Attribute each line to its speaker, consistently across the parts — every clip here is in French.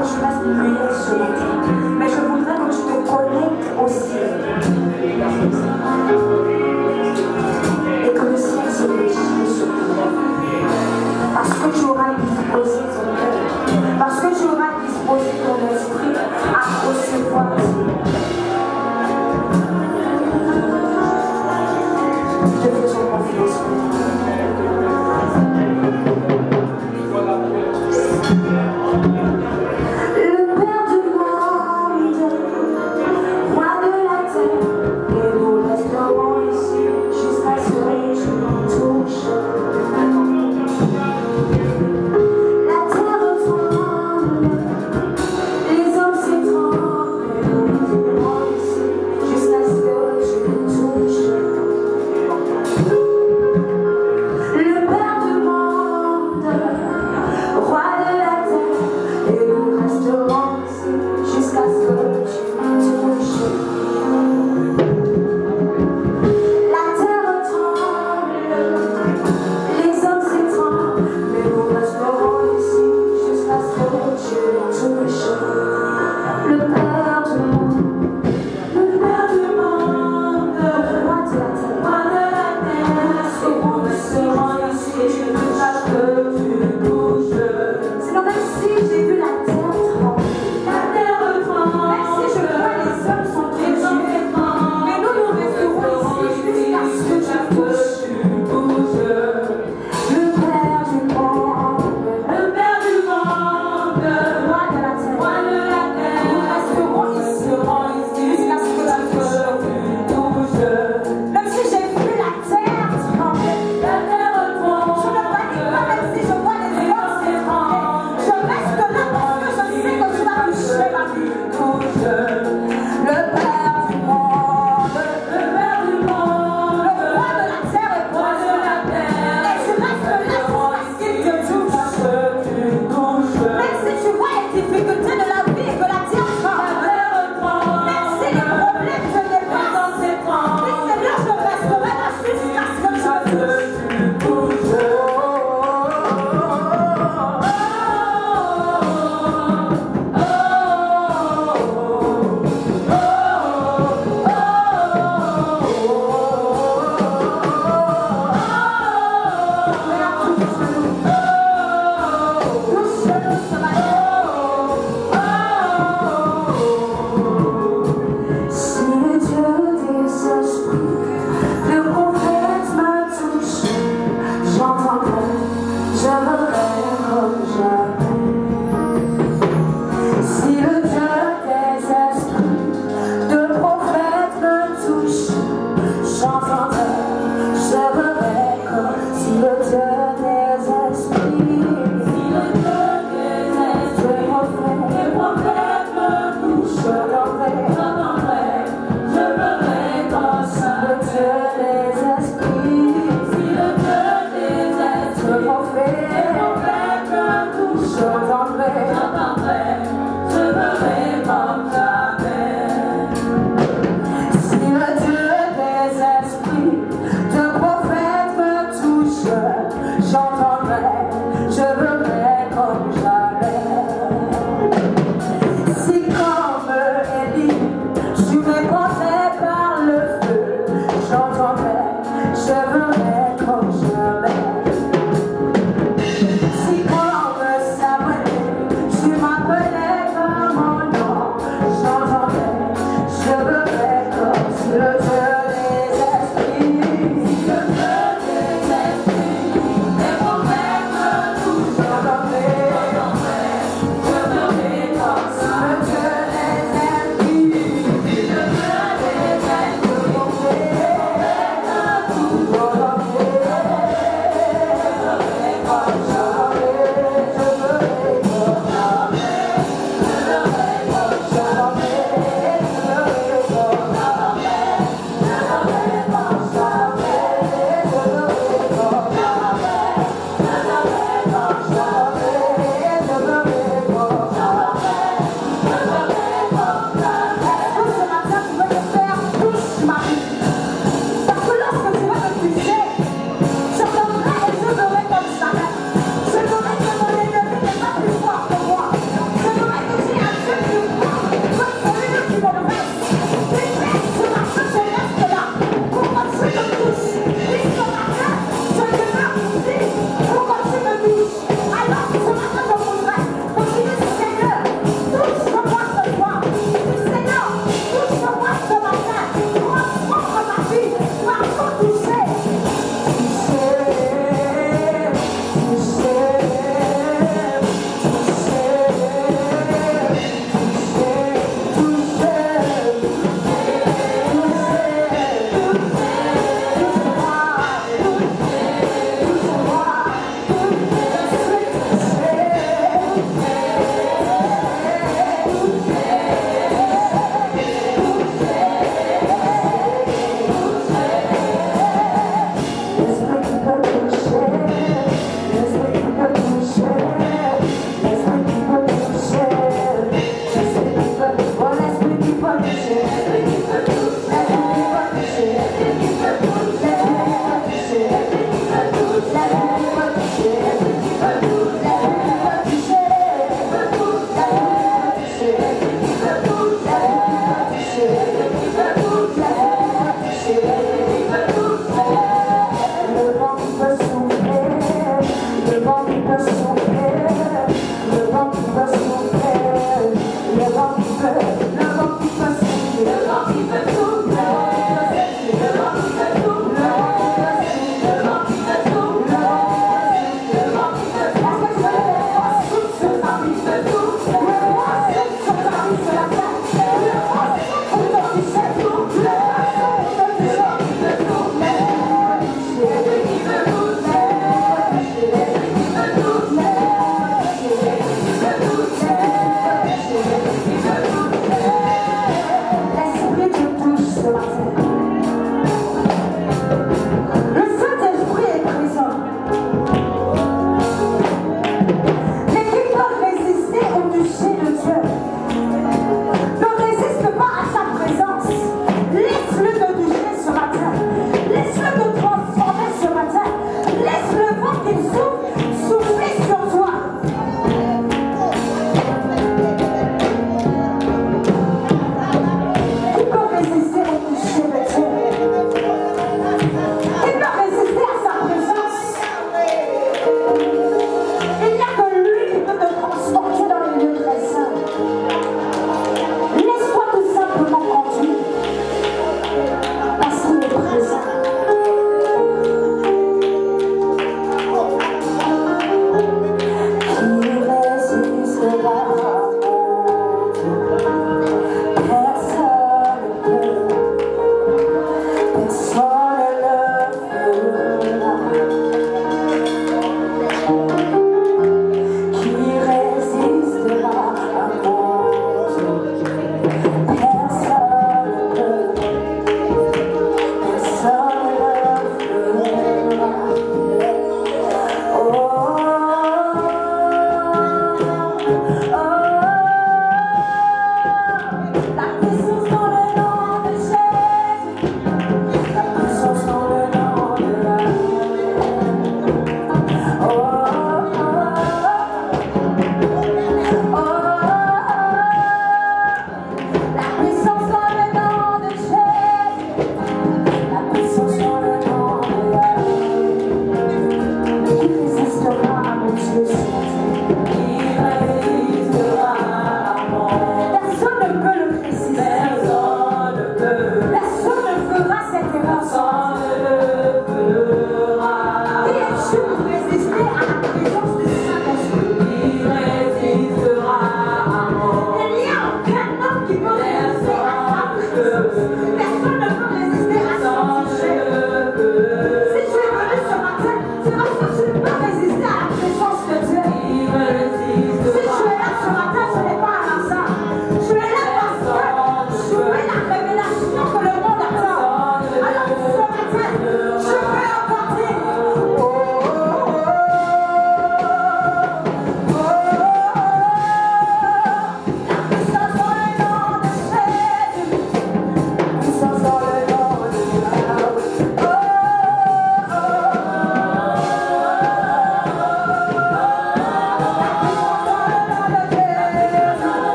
Speaker 1: que tu restes muet sur la terre, mais je voudrais que tu te connectes au ciel. Et que le ciel se déchire sur toi. Parce que tu auras disposé ton cœur, parce que tu auras disposé ton esprit à recevoir. Je te fais confiance.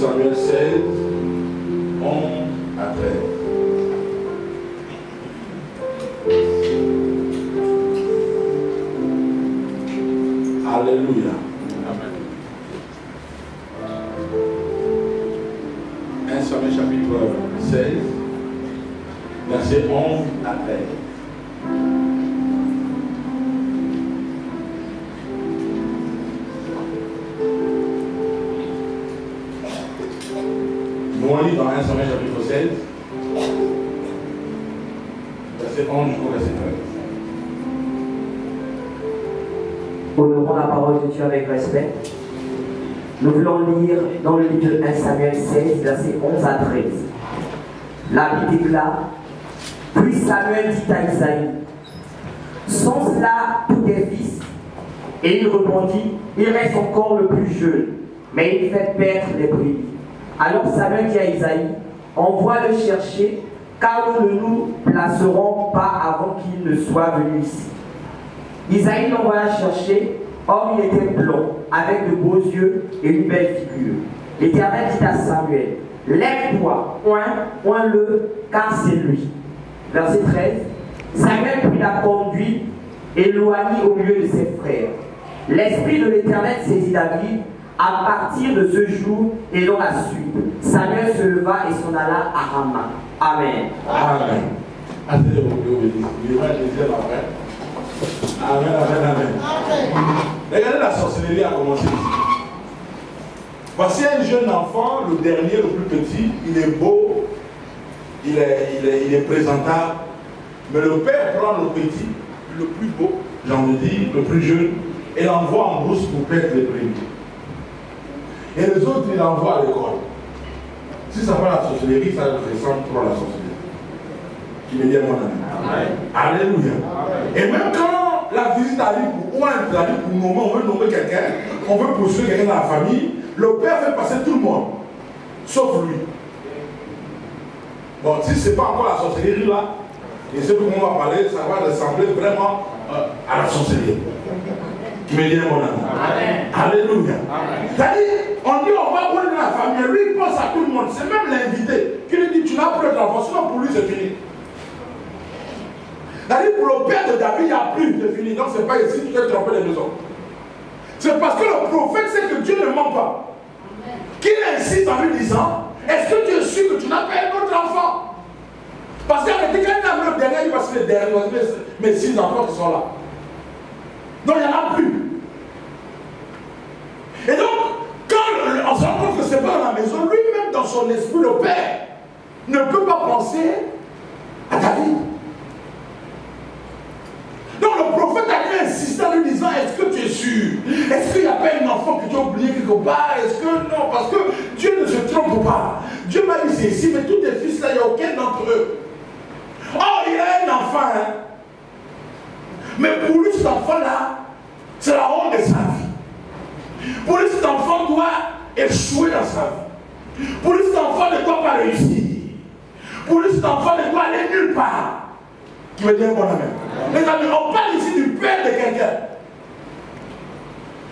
Speaker 2: Samuel 16, 11 à 13. Alléluia. Amen. 1 Samuel chapitre 16, verset 11 à 13. Nous on lit dans 1 Samuel chapitre 16, verset 11 jusqu'au verset 13.
Speaker 3: Honorons la parole de Dieu avec respect. Nous voulons lire dans le livre de 1 Samuel 16, versets 11 à 13. La Bible déclare: Puis Samuel dit à Isaïe, sont cela tous tes fils? Et il répondit, il reste encore le plus jeune, mais il fait perdre les brebis. Alors Samuel dit à Isaïe, envoie-le chercher, car nous ne nous placerons pas avant qu'il ne soit venu ici. Isaïe l'envoya chercher. Or il était blond, avec de beaux yeux et une belle figure. L'Éternel dit à Samuel, lève-toi, oins-le, car c'est lui. Verset 13. Samuel prit la conduite et loignit au milieu de ses frères. L'Esprit de l'Éternel saisit David à partir de ce jour et dans la suite. Samuel se leva et s'en alla à Rama. Amen.
Speaker 2: Amen. Amen, amen, amen. Regardez, la sorcellerie a commencé ici. Voici un jeune enfant, le dernier, le plus petit. Il est beau, il est présentable. Mais le père prend le petit, le plus beau, j'ai envie de dire, le plus jeune, et l'envoie en brousse pour perdre les brebis. Et les autres, il l'envoie à l'école. Si ça va la sorcellerie, ça ressemble trop à la sorcellerie. Qui me dit mon ami. Amen. Alléluia. Amen. Et même quand la visite arrive, ou un arrive pour le moment, on veut nommer quelqu'un, on veut poursuivre quelqu'un dans la famille, le père fait passer tout le monde, sauf lui. Bon, si ce n'est pas encore la sorcellerie là, et ce que on va parler, ça va ressembler vraiment à la sorcellerie. Qui me dit mon ami. Amen. Alléluia. C'est-à-dire, on dit on va prendre la famille, lui il pense à tout le monde, c'est même l'invité qui lui dit tu n'as plus d'enfant, sinon pour lui c'est fini. C'est-à-dire pour le père de David, il n'y a plus, c'est fini. Donc c'est pas ici, tu t'es trompé les maisons. C'est parce que le prophète sait que Dieu ne ment pas. Qu'il insiste en lui disant, est-ce que tu es sûr que tu n'as pas un autre enfant? Parce qu'en fait, quand il a le dernier, il va se les derniers, mes 6 enfants qui sont là. Donc il n'y en a plus. Et donc, quand on se rend compte que c'est pas dans la maison, lui-même dans son esprit, le père ne peut pas penser à David. Donc le prophète a dû insister en lui disant, est-ce que tu es sûr? Est-ce qu'il n'y a pas un enfant que tu as oublié quelque part? Est-ce que non? Parce que Dieu ne se trompe pas. Dieu m'a dit c'est ici, mais tous tes fils là, il n'y a aucun d'entre eux. Oh, il a un enfant, hein? Mais pour lui, cet enfant-là, c'est la honte de sa vie. Pour lui, cet enfant doit échouer dans sa vie. Pour lui, cet enfant ne doit pas réussir. Pour lui, cet enfant ne doit aller nulle part. Qui veut dire bon amen. Les amis, on parle ici du père de quelqu'un.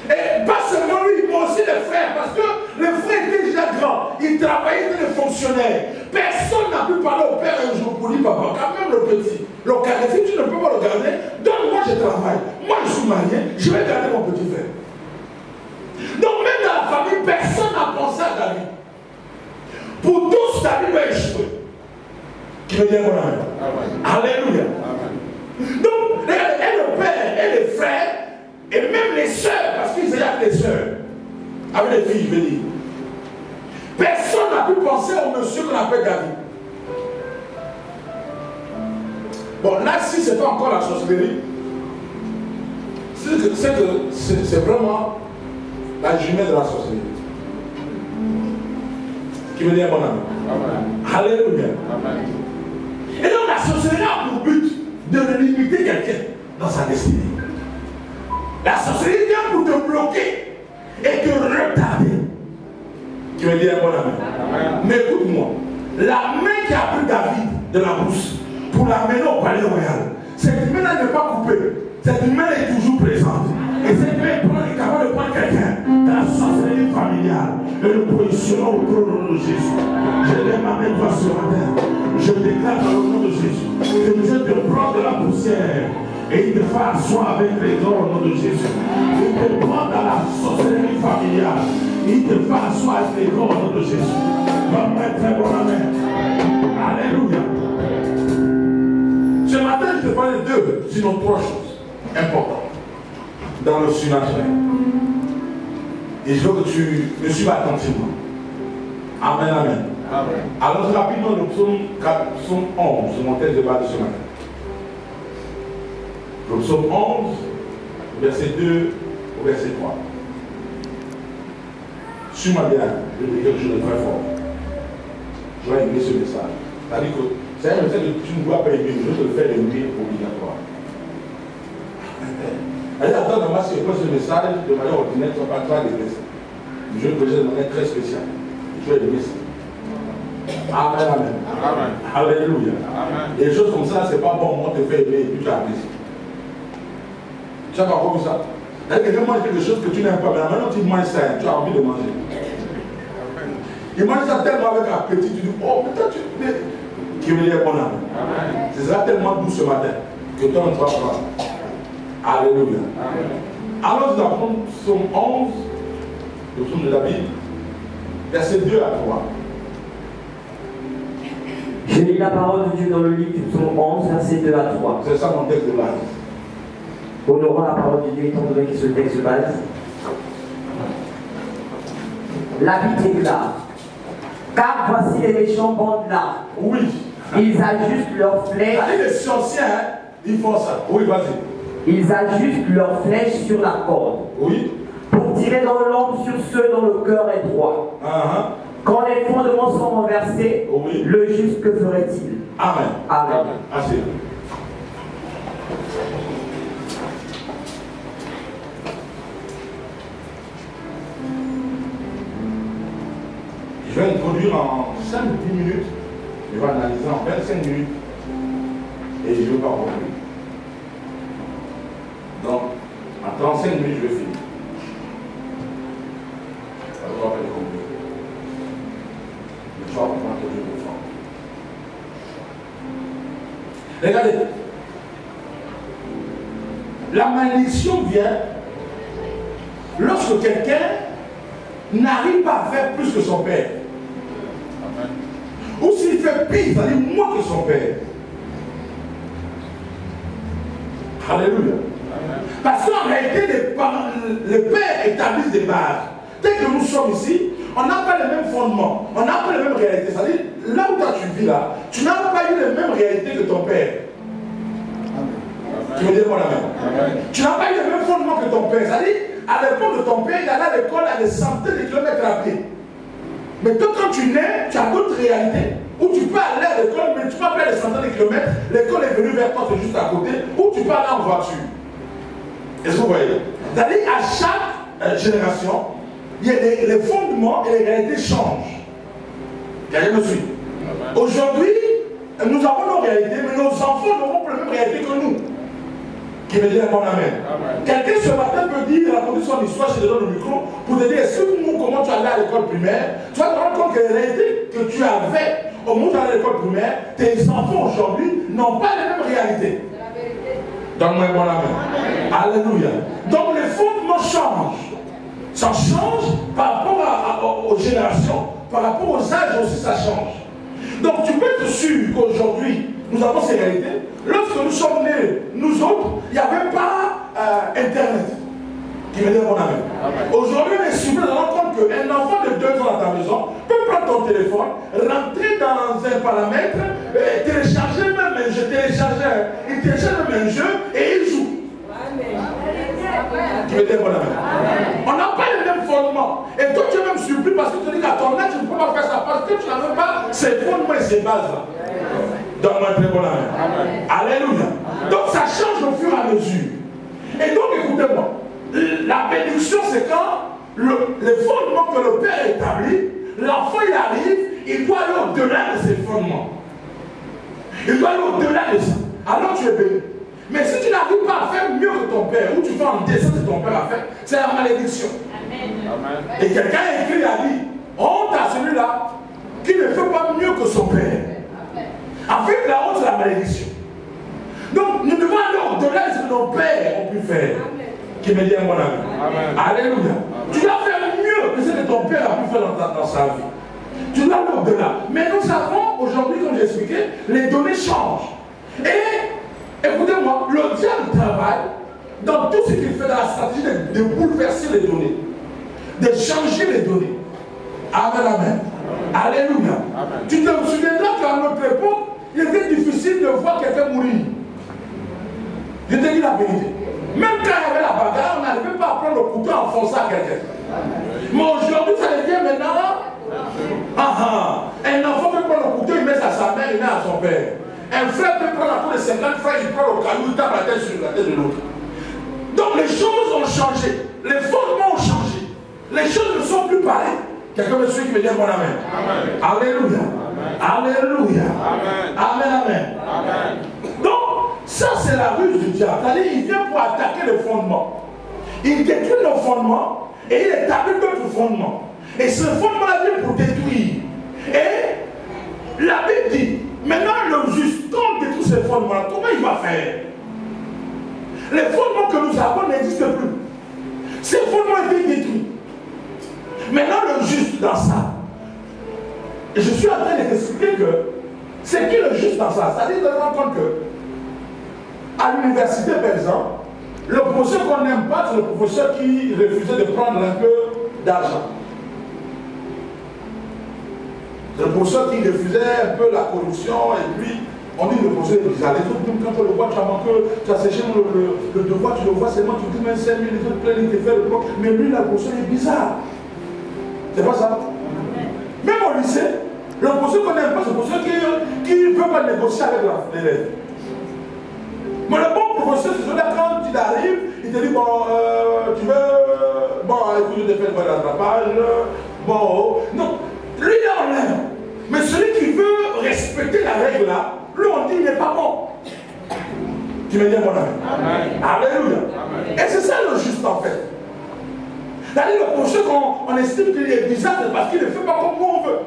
Speaker 2: Et pas seulement lui, mais aussi les frères, parce que les frères étaient déjà grands, ils travaillaient, étaient des fonctionnaires. Personne n'a pu parler au père un jour pour dire papa, quand même le petit, le garder, si tu ne peux pas le garder, donne-moi, je travaille. Moi je suis marié, je vais garder mon petit frère. Donc même dans la famille, personne n'a pensé à David. Pour tous, David va échouer. Qui veut dire mon amen. Alléluia. Amen. Donc, regardez, et le père, et les frères, et même les sœurs, parce qu'ils étaient les sœurs, avec les filles, je veux dire. Personne n'a pu penser au monsieur qu'on appelle David. Bon, là, si ce n'est pas encore la sorcellerie, c'est vraiment la jumelle de la sorcellerie. Qui veut dire mon amen. Alléluia. Amen. Et donc la sorcellerie a pour but de limiter quelqu'un dans sa destinée. La sorcellerie vient pour te bloquer et te retarder. Tu veux dire bon amen. Mais écoute-moi, la main qui a pris David de la brousse pour l'amener au palais royal, cette main n'est pas coupée. Cette main est toujours présente. Et cette main est capable de prendre quelqu'un dans la sorcellerie familiale. et nous positionnons au trône de Jésus. Je lève ma main droite sur la terre. Je déclare dans le nom de Jésus que Dieu te prend de la poussière et il te fait asseoir avec les dons au nom de Jésus. Il te prend dans la sorcellerie familiale. Il te fait asseoir avec les dons au nom de Jésus. Donne-moi un très bon amen. Alléluia. Ce matin, je te parle de deux, sinon trois choses importantes dans le surnaturel. Et je veux que tu me suives attentivement. Amen, amen. Amen. Alors rapidement, le psaume 11, c'est mon texte de base de ce matin. Le psaume 11, verset 2 au verset 3. Suis-moi bien, je vais dire quelque chose de très fort. Je vais aimer ce message. C'est-à-dire que c'est un message que tu ne dois pas aimer, je vais te le faire aimer obligatoire. Allez, attends, moi, si je pose ce message de manière ordinaire, tu ne vas pas aimer ça. Je vais le poser de manière très spéciale. Je vais aimer ça. Amen, amen. Amen. Alléluia. Amen. Et des choses comme ça, c'est pas bon, on te fait aimer et puis tu apprécies. Tu as pas compris ça? C'est-à-dire que quelqu'un mange quelque chose que tu n'aimes pas, mais maintenant tu manges ça, tu as envie de manger. Il mange ça tellement avec appétit, tu dis, oh, peut-être tu... Qui veut dire bon âme. Ce sera tellement doux ce matin que toi on ne va pas. Alléluia. Amen. Alors nous apprenons psaume 11, le psaume de David, verset 2 à 3.
Speaker 3: Je lis la parole de Dieu dans le livre du psaume 11, verset 2 à 3.
Speaker 2: C'est ça mon texte de base.
Speaker 3: Honorons la parole de Dieu étant donné que ce texte de base. La Bible déclare, car voici les méchants bandent là.
Speaker 2: Oui.
Speaker 3: Ils ajustent leurs flèches.
Speaker 2: Les sorciers, ils font ça. Oui, vas-y.
Speaker 3: Ils ajustent leurs flèches sur la corde.
Speaker 2: Oui.
Speaker 3: Pour tirer dans l'ombre sur ceux dont le cœur est droit. Quand les fondements sont renversés, oui. Le juste que ferait-il?
Speaker 2: Amen.
Speaker 3: Amen.
Speaker 2: Assez. Je vais introduire en 5-10 minutes. Je vais analyser en 25 minutes. Et je ne vais pas conclure. Donc, en 35 minutes, je vais finir. Ça ne va pas être conclure. Mais tu vas comprendre que je me sens. Regardez. La malédiction vient lorsque quelqu'un n'arrive pas à faire plus que son père. Amen. Ou s'il fait pire, c'est-à-dire moins que son père. Alléluia. Amen. Parce qu'en réalité, les pères établissent des bases. Dès que nous sommes ici, on n'a pas les mêmes fondements, on n'a pas les mêmes réalités. C'est-à-dire, là où toi tu vis là, tu n'as pas eu les mêmes réalités que ton père. Tu veux dire mon amen? Tu n'as pas eu les mêmes fondements que ton père. C'est-à-dire, à l'époque de ton père, il allait à l'école à des centaines de kilomètres à pied. Mais toi, quand tu nais, tu as d'autres réalités. Où tu peux aller à l'école, mais tu peux pas faire des centaines de kilomètres. L'école est venue vers toi, c'est juste à côté. Ou tu peux aller en voiture. Est-ce que vous voyez? C'est-à-dire, à chaque génération, il y a les fondements et les réalités changent. Quelqu'un me suit? Aujourd'hui, nous avons nos réalités, mais nos enfants n'auront pas les mêmes réalités que nous. Qui veut dire mon amen. Quelqu'un ce matin peut dire, raconter son histoire, je te donne le micro, pour te dire, est-ce que comment tu allais à l'école primaire, tu vas te rendre compte que les réalités que tu avais au moment où tu allais à l'école primaire, tes enfants aujourd'hui n'ont pas les mêmes réalités. Donne-moi mon amen. Alléluia. Donc les fondements changent. Ça change par rapport aux générations, par rapport aux âges aussi ça change. Donc tu peux être sûr qu'aujourd'hui, nous avons ces réalités. Lorsque nous sommes nés, nous autres, il n'y avait pas Internet. Qui veut dire mon amen. Aujourd'hui, on est surpris de rendre compte qu'un enfant de 2 ans à ta maison peut prendre ton téléphone, rentrer dans un paramètre, télécharger même un jeu, il télécharge même un jeu et il joue. Qui veut dire mon amen. On n'a pas les mêmes fondements. Et toi, tu es même surpris parce que tu dis qu'à ton âge, tu ne peux pas faire ça parce que tu n'as même pas ces fondements et ces bases-là. Donne-moi un très bon amen. Alléluia. Donc ça change au fur et à mesure. Et donc écoutez-moi, la bénédiction c'est quand les fondements que le Père établit, l'enfant il arrive, il doit aller au-delà de ces fondements. Il doit aller au-delà de ça. Alors tu es béni. Mais si tu n'arrives pas à faire mieux que ton père, ou tu fais en dessin de ton père à faire, c'est la malédiction. Amen. Et quelqu'un a écrit, a dit, Honte à celui-là qui ne fait pas mieux que son père. Avec la honte, c'est la malédiction. Donc, nous devons aller au-delà de ce que nos pères ont pu faire. Qui me dit à mon ami. Amen. Alléluia. Amen. Tu dois faire mieux que ce que ton père a pu faire dans sa vie. Tu dois aller au-delà. Mais nous savons, aujourd'hui, comme j'ai expliqué, les données changent. Et, écoutez-moi, le diable travaille dans tout ce qu'il fait dans la stratégie de bouleverser les données. De changer les données. Amen, amen. Alléluia. Amen. Tu te souviendras qu'à notre époque, il était difficile de voir quelqu'un mourir. Je te dis la vérité. Même quand il y avait la bagarre, on n'arrivait pas à prendre le couteau et enfoncer à quelqu'un. Mais aujourd'hui, ça devient maintenant. Un enfant peut prendre le couteau, il met à sa mère, il met à son père. Un frère peut prendre la tour de 50 frères, il prend le caillou, il tape la tête sur la tête de l'autre. Donc les choses ont changé. Les fondements ont changé. Les choses ne sont plus pareilles. Quelqu'un me suit qui me dit mon amen. Amen. Alléluia. Amen. Alléluia. Amen. Amen. Amen. Amen. Donc, ça c'est la ruse du diable. C'est-à-dire, il vient pour attaquer les fondements. Il détruit nos fondements et il établit d'autres fondements. Et ce fondement-là vient pour détruire. Et la Bible dit, maintenant le juste, quand on détruit ces fondements-là, comment il va faire? Les fondements que nous avons n'existent plus. Ces fondements ont été détruits. Maintenant le juste dans ça. Et je suis en train de t'expliquer que c'est qui le juste dans ça? C'est-à-dire de rendre compte que à l'université, par exemple, le professeur qu'on n'aime pas, c'est le professeur qui refusait de prendre un peu d'argent. C'est le professeur qui refusait un peu la corruption et puis on dit le professeur est bizarre. Les autres, quand on le voit, tu as manqué, tu as séché le devoir, tu le vois seulement, tu dis même 5 000, les autres plaignent, ils te font le bloc. Mais lui, là, le professeur est bizarre. C'est pas ça? Même au lycée, le professeur qu'on n'aime pas, c'est le professeur qui ne veut pas négocier avec l'élève. Mais le bon professeur, c'est celui-là, quand tu arrives, il te dit, bon, tu veux, bon, écoute, je te fais le rattrapage, bon, non, lui, là, on l'aime. Mais celui qui veut respecter la règle là, lui, on dit, il n'est pas bon. Tu me dis, mon ami? Alléluia. Amen. Et c'est ça le juste, en fait. C'est-à-dire, le professeur qu'on estime qu'il est bizarre, c'est parce qu'il ne fait pas comme nous on veut.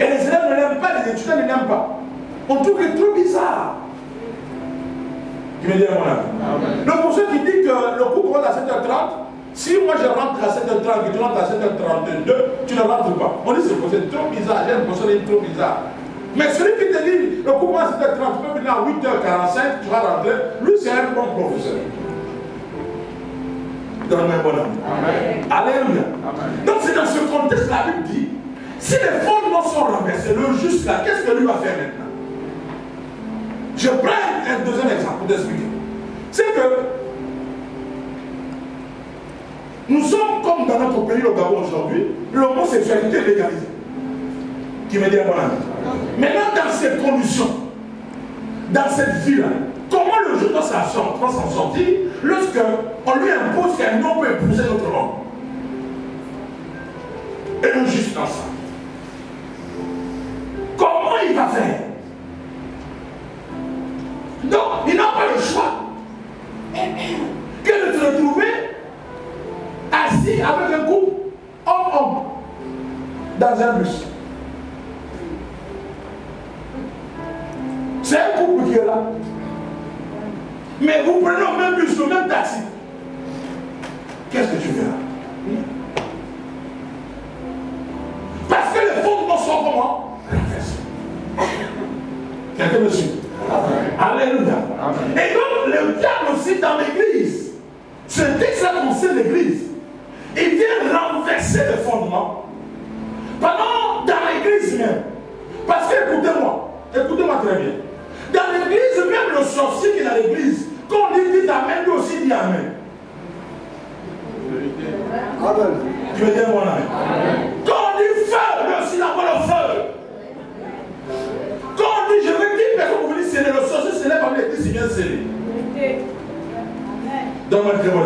Speaker 2: Et les élèves ne l'aiment pas, les étudiants ne l'aiment pas. On trouve qu'il est trop bizarre. Tu me dis, mon ami? Le professeur qui dit que le cours commence à 7h30, si moi je rentre à 7h30 et tu rentres à 7h32, tu ne rentres pas. On dit c'est trop bizarre, j'ai l'impression d'être trop bizarre. Mais celui qui te dit le cours commence à 7h30, tu peux venir à 8h45, tu vas rentrer, lui c'est un bon professeur. Donne-moi un bon ami. Alléluia. Amen. Donc c'est dans ce contexte que la Bible dit, si les fondements sont renversés, le juste là, qu'est-ce que lui va faire maintenant? Je prends un deuxième exemple pour t'expliquer. C'est que nous sommes comme dans notre pays, le Gabon aujourd'hui, l'homosexualité est légalisée. Qui me dit à mon ami. Maintenant, dans ces conditions, dans cette vie-là, comment le jeune doit s'en sortir lorsqu'on lui impose qu'un homme peut épouser notre homme? Et le juste dans ça. Comment il va faire? Donc, il n'a pas le choix que de se retrouver assis avec un couple homme-homme dans un bus. C'est un couple qui est là. Mais vous prenez le même bus, le même taxi. Qu'est-ce que tu fais là? Parce que les fondements sont comment? Quelqu'un me suit? Alléluia. Et donc le diable aussi dans l'église, ce texte-là concerne l'église, il vient renverser les fondements pendant dans l'église même. Parce que écoutez-moi très bien. Dans l'église, même le sorcier qui est dans l'église, quand on dit amen, lui aussi dit amen. Amen. Tu veux dire mon ami? Quand on dit feu, lui aussi il envoie le feu. Quand on dit je veux dire personne vous venez sceller, le sorcier se lève avec l'église, il vient sceller. Donne-moi le témoin.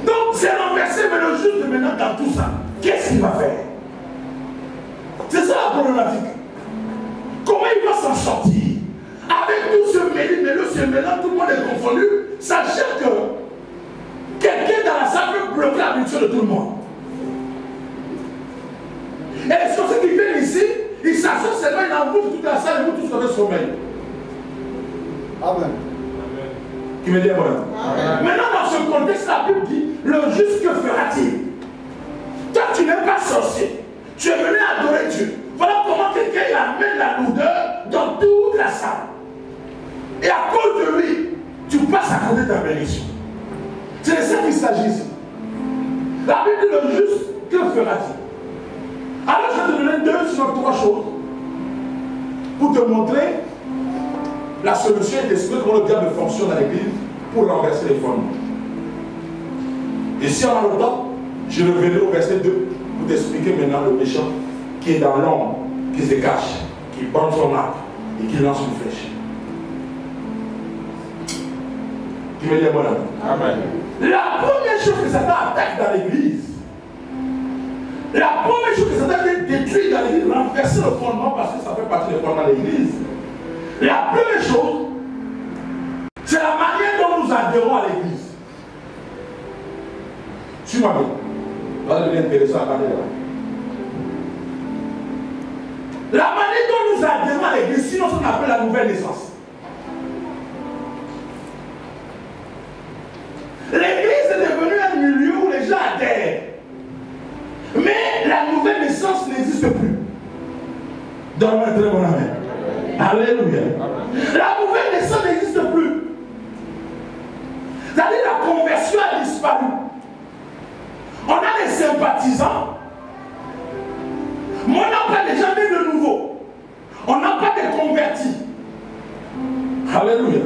Speaker 2: Donc c'est renversé, mais le juste maintenant dans tout ça, qu'est-ce qu'il va faire? C'est ça la problématique. Comment il va s'en sortir? Avec tout ce mélange, tout le monde est confondu, sachant que quelqu'un dans la salle peut bloquer la mission de tout le monde. seulement il engloutit toute la salle et vous tous avez sommeil.
Speaker 4: Amen.
Speaker 2: Qui me dit voilà. Maintenant, dans ce contexte, la Bible dit, le juste que fera-t-il? Toi, tu n'es pas sorcier. Tu es venu adorer Dieu. Voilà comment quelqu'un amène la lourdeur dans toute la salle. Et à cause de lui, tu passes à côté de ta bénédiction. C'est de ça qu'il s'agit ici. La Bible dit le juste, que fera-t-il? Alors je vais te donner 2 sinon 3 choses pour te montrer la solution et t'expliquer comment le diable fonctionne dans l'église pour renverser les fondements. Et si on a le temps, je reviendrai au verset 2 pour t'expliquer maintenant le méchant qui est dans l'ombre, qui se cache, qui bande son arc et qui lance une flèche. Qui me dit bon amen. La première chose que Satan attaque dans l'église, la première chose que Satan veut détruire dans l'église, renverser le fondement parce que ça fait partie des fondements de l'église. La première chose, c'est la manière dont nous adhérons à l'église. Suis-moi bien. Ça va devenir intéressant à parler là. La manière dont nous adhérons à l'église, sinon on appelle la nouvelle naissance. L'église est devenue un milieu où les gens adhèrent. Mais la nouvelle naissance n'existe plus. Donne-moi un très bon amen. Alléluia. La nouvelle naissance n'existe plus. C'est-à-dire la conversion a disparu. On a des sympathisants. Mais on n'a pas des gens nés de nouveau. On n'a pas de convertis. Alléluia.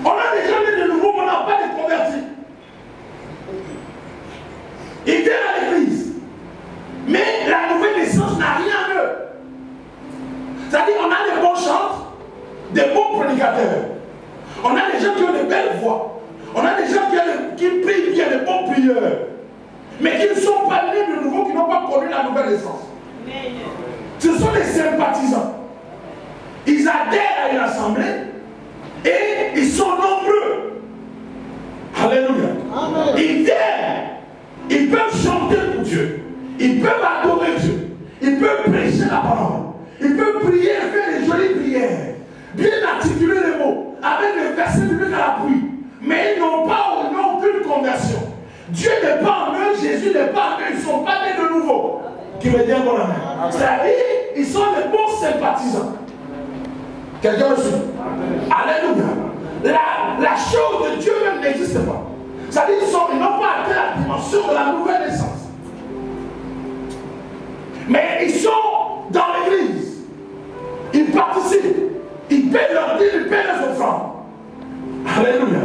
Speaker 2: On a des gens nés de nouveau, mais on n'a pas de convertis. Ils viennent à l'église. Mais la nouvelle naissance n'a rien d'eux. C'est-à-dire qu'on a des bons chants, des bons prédicateurs. On a des gens qui ont de belles voix. On a des gens qui prient bien, des bons prieurs. Mais qui ne sont pas nés de nouveau, qui n'ont pas connu la nouvelle naissance. Ce sont des sympathisants. Ils adhèrent à une assemblée et ils sont nombreux. Alléluia. Amen. Ils viennent. Ils peuvent chanter pour Dieu. Ils peuvent adorer Dieu. Ils peuvent prêcher la parole. Ils peuvent prier et faire des jolies prières. Bien articuler les mots. Avec des versets bibliques à l'appui. Mais ils n'ont aucune conversion. Dieu n'est pas en eux. Jésus n'est pas en eux. Ils ne sont pas nés de nouveau. Qui veut dire bon amen. C'est-à-dire, ils sont des bons sympathisants. Quelqu'un me suit? Alléluia. La chose de Dieu même n'existe pas. C'est-à-dire qu'ils n'ont pas atteint la dimension de la nouvelle naissance. Mais ils sont dans l'église. Ils participent. Ils paient leurs dîmes, ils paient les offrandes. Alléluia.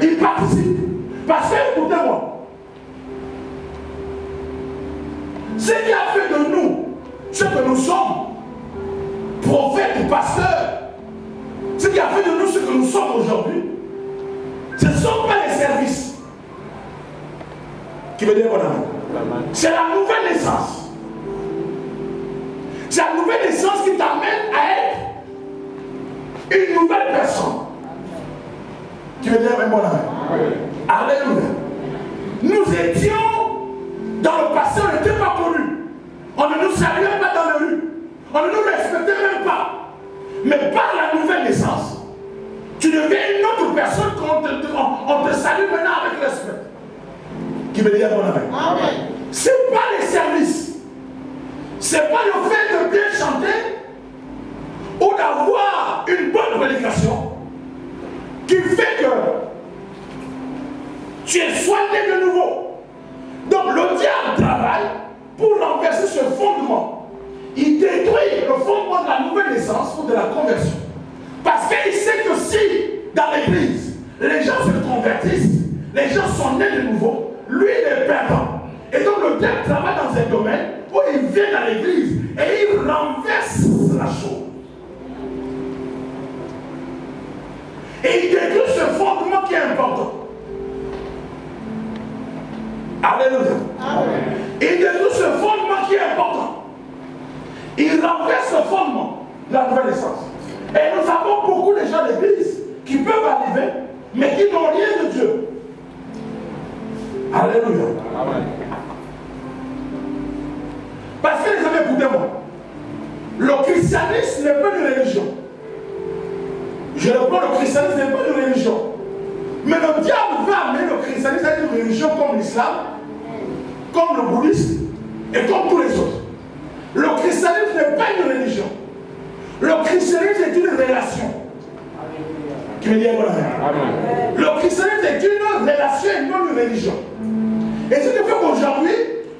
Speaker 2: Ils participent. Parce que, écoutez-moi, ce qui a fait de nous ce que nous sommes, prophètes et pasteurs, ce qui a fait de nous ce que nous sommes aujourd'hui, ce ne sont pas les services qui veut dire bon amen. C'est la nouvelle naissance. C'est la nouvelle naissance qui t'amène à être une nouvelle personne. Qui veut dire bon amen. Alléluia. Nous étions dans le passé, on n'était pas connus. On ne nous saluait pas dans la rue. On ne nous respectait même pas. Mais par la nouvelle naissance, tu deviens une autre personne qu'on te salue maintenant avec respect. Qui veut dire bon amen. Ce n'est pas les services. Ce n'est pas le fait de bien chanter ou d'avoir une bonne prédication qui fait que tu es soigné de nouveau. Donc le diable travaille pour renverser ce fondement. Il détruit le fondement de la nouvelle naissance ou de la conversion. Parce qu'il sait que si, dans l'église, les gens se convertissent, les gens sont nés de nouveau, lui il est perdant. Et donc le diable travaille dans un domaine où il vient dans l'église et il renverse la chose. Et il détruit ce fondement qui est important. Alléluia. Amen. Il détruit ce fondement qui est important. Il renverse le fondement de la nouvelle naissance. Et nous avons beaucoup de gens d'église qui peuvent arriver, mais qui n'ont rien de Dieu. Alléluia. Amen. Parce que les amis, écoutez-moi. Le christianisme n'est pas une religion. Je reprends, le christianisme n'est pas une religion. Mais le diable va amener le christianisme à une religion comme l'islam, comme le bouddhisme et comme tous les autres. Le christianisme n'est pas une religion. Le christianisme est une relation. Qui me dit amen. Le christianisme est une relation et non une religion. Et ce qui fait qu'aujourd'hui,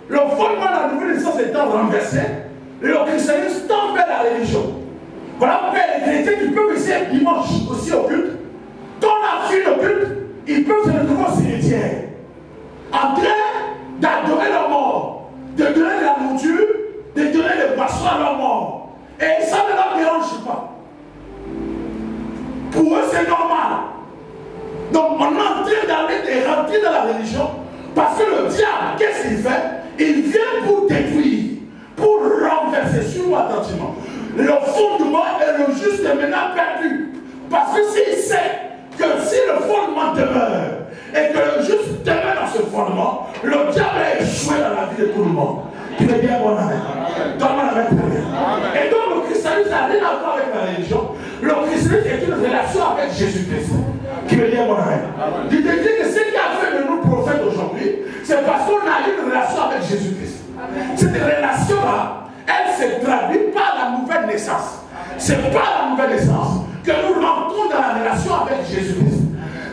Speaker 2: le fondement de la nouvelle naissance étant renversé, le christianisme tend vers la religion. Voilà pourquoi les chrétiens qui peuvent ici être dimanche aussi au culte, quand on a fini le culte, ils peuvent se retrouver au cimetière, en train d'adorer leur mort, de donner de la nourriture, de donner des boissons à leur mort. Et ça ne leur dérange pas. Pour eux, c'est normal. Donc, on est en train d'aller et rentrer dans la religion, parce que le diable, qu'est-ce qu'il fait? Il vient pour détruire, pour renverser. Suis-moi attentivement. Le fondement est le juste est maintenant perdu. Parce que s'il sait que si le fondement demeure et que le juste demeure dans ce fondement, le diable a échoué dans la vie de tout le monde. Qui veut dire bon amen. Donne-moi la main très bien. Et donc le christianisme n'a rien à voir avec la religion. Le christianisme est une relation avec Jésus-Christ. Qui veut dire bon amen. Je te dis que ce qui a fait de nous prophètes aujourd'hui, c'est parce qu'on a eu une relation avec Jésus-Christ. Cette relation-là, elle se traduit par la nouvelle naissance. C'est par la nouvelle naissance que nous rentrons dans la relation avec Jésus-Christ.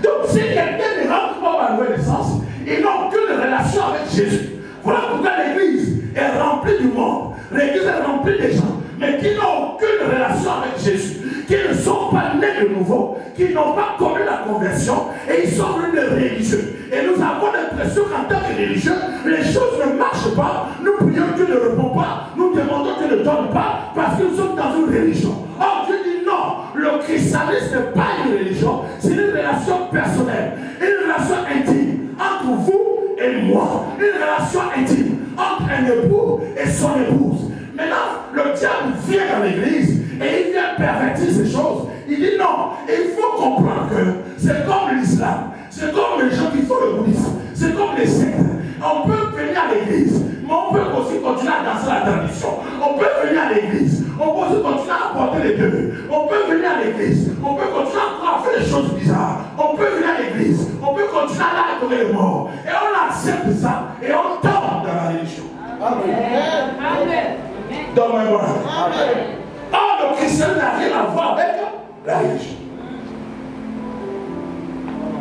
Speaker 2: Donc si quelqu'un ne rentre pas dans la nouvelle naissance, ils n'ont qu'une relation avec Jésus. Voilà pourquoi l'église est remplie du monde. L'église est remplie des gens, mais qui n'ont aucune relation avec Jésus, qui ne sont pas nés de nouveau, qui n'ont pas connu la conversion, et ils sont venus de religieux. Et nous avons l'impression qu'en tant que religieux, les choses ne marchent pas. Nous prions, Dieu ne répond pas. Nous demandons, Dieu ne donne pas, parce que nous sommes dans une religion. Or, Dieu dit non, le christianisme n'est pas une religion, c'est une relation personnelle, une relation intime entre vous et moi, une relation intime entre un époux et son épouse. Maintenant, le diable vient dans l'église et il vient pervertir ces choses. Il dit non, il faut comprendre que c'est comme l'islam, c'est comme les gens qui font le bouddhisme, c'est comme les sectes. On peut venir à l'église, mais on peut aussi continuer à danser la tradition. On peut venir à l'église, on peut aussi continuer à porter les deux. On peut venir à l'église, on peut continuer à faire des choses bizarres. On peut venir à l'église, on peut continuer à adorer les morts. Et on accepte ça et on tombe dans la religion. Amen. Donne-moi un bon amen. Or, le christianisme n'a rien à voir avec la religion.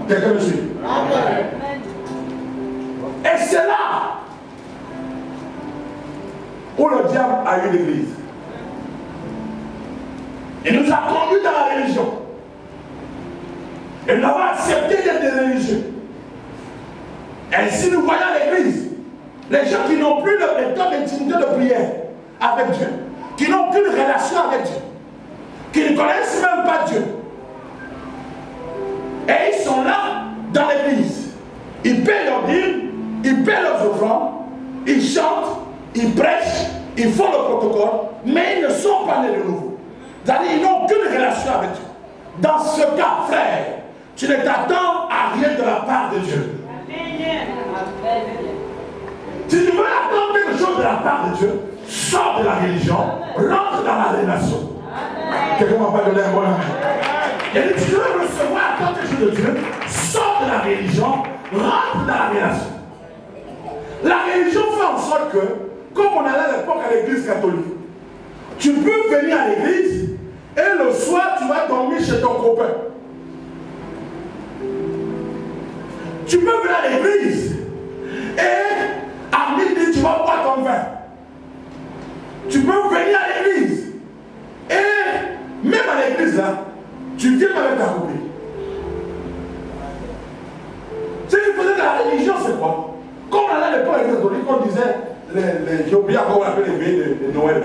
Speaker 2: Quelqu'un me suit? Amen. Et c'est là où le diable a eu l'église. Il nous a conduits dans la religion. Et nous avons accepté d'être des religieux. Ainsi nous voyons l'église. Les gens qui n'ont plus le temps d'intimité de prière avec Dieu, qui n'ont aucune relation avec Dieu, qui ne connaissent même pas Dieu. Et ils sont là dans l'église. Ils paient leurs dîmes, ils paient leurs offrandes, ils chantent, ils prêchent, ils font le protocole, mais ils ne sont pas nés de nouveau. C'est-à-dire qu'ils n'ont aucune relation avec Dieu. Dans ce cas, frère, tu ne t'attends à rien de la part de Dieu. Si tu veux attendre quelque chose de la part de Dieu, sors de la religion, rentre dans la relation. Quelqu'un m'a pas donné un bon amen. Et si tu veux recevoir attendre quelque chose de Dieu, sors de la religion, rentre dans la relation. La religion fait en sorte que, comme on allait à l'époque à l'église catholique, tu peux venir à l'église et le soir tu vas dormir chez ton copain. Tu peux venir à l'église et à midi tu vas boire ton vin. Tu peux venir à l'église et même à l'église là, tu viens avec ta copine. Ce qu'il faisait de la religion, c'est quoi? Comme on allait à l'époque à l'église catholique, on disait, j'ai oublié comment on appelle les veillées de Noël.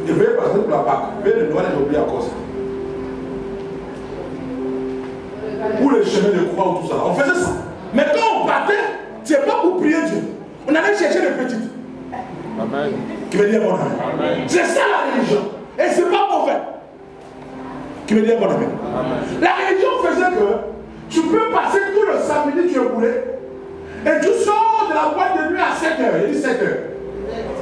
Speaker 2: Les veillées par exemple pour la Pâque, les veillées de Noël, j'ai oublié encore ça. Ou les chemins de croix ou tout ça. On faisait ça. Mais quand on partait, c'est pas pour prier Dieu. On allait chercher les petites. Amen. Qui veut dire bon amen. C'est ça la religion. Et c'est pas mauvais. Qui veut dire bon amen. La religion faisait que tu peux passer tout le samedi, tu es roulé, et tu sors de la boîte de nuit à 7h. Il dit 7h.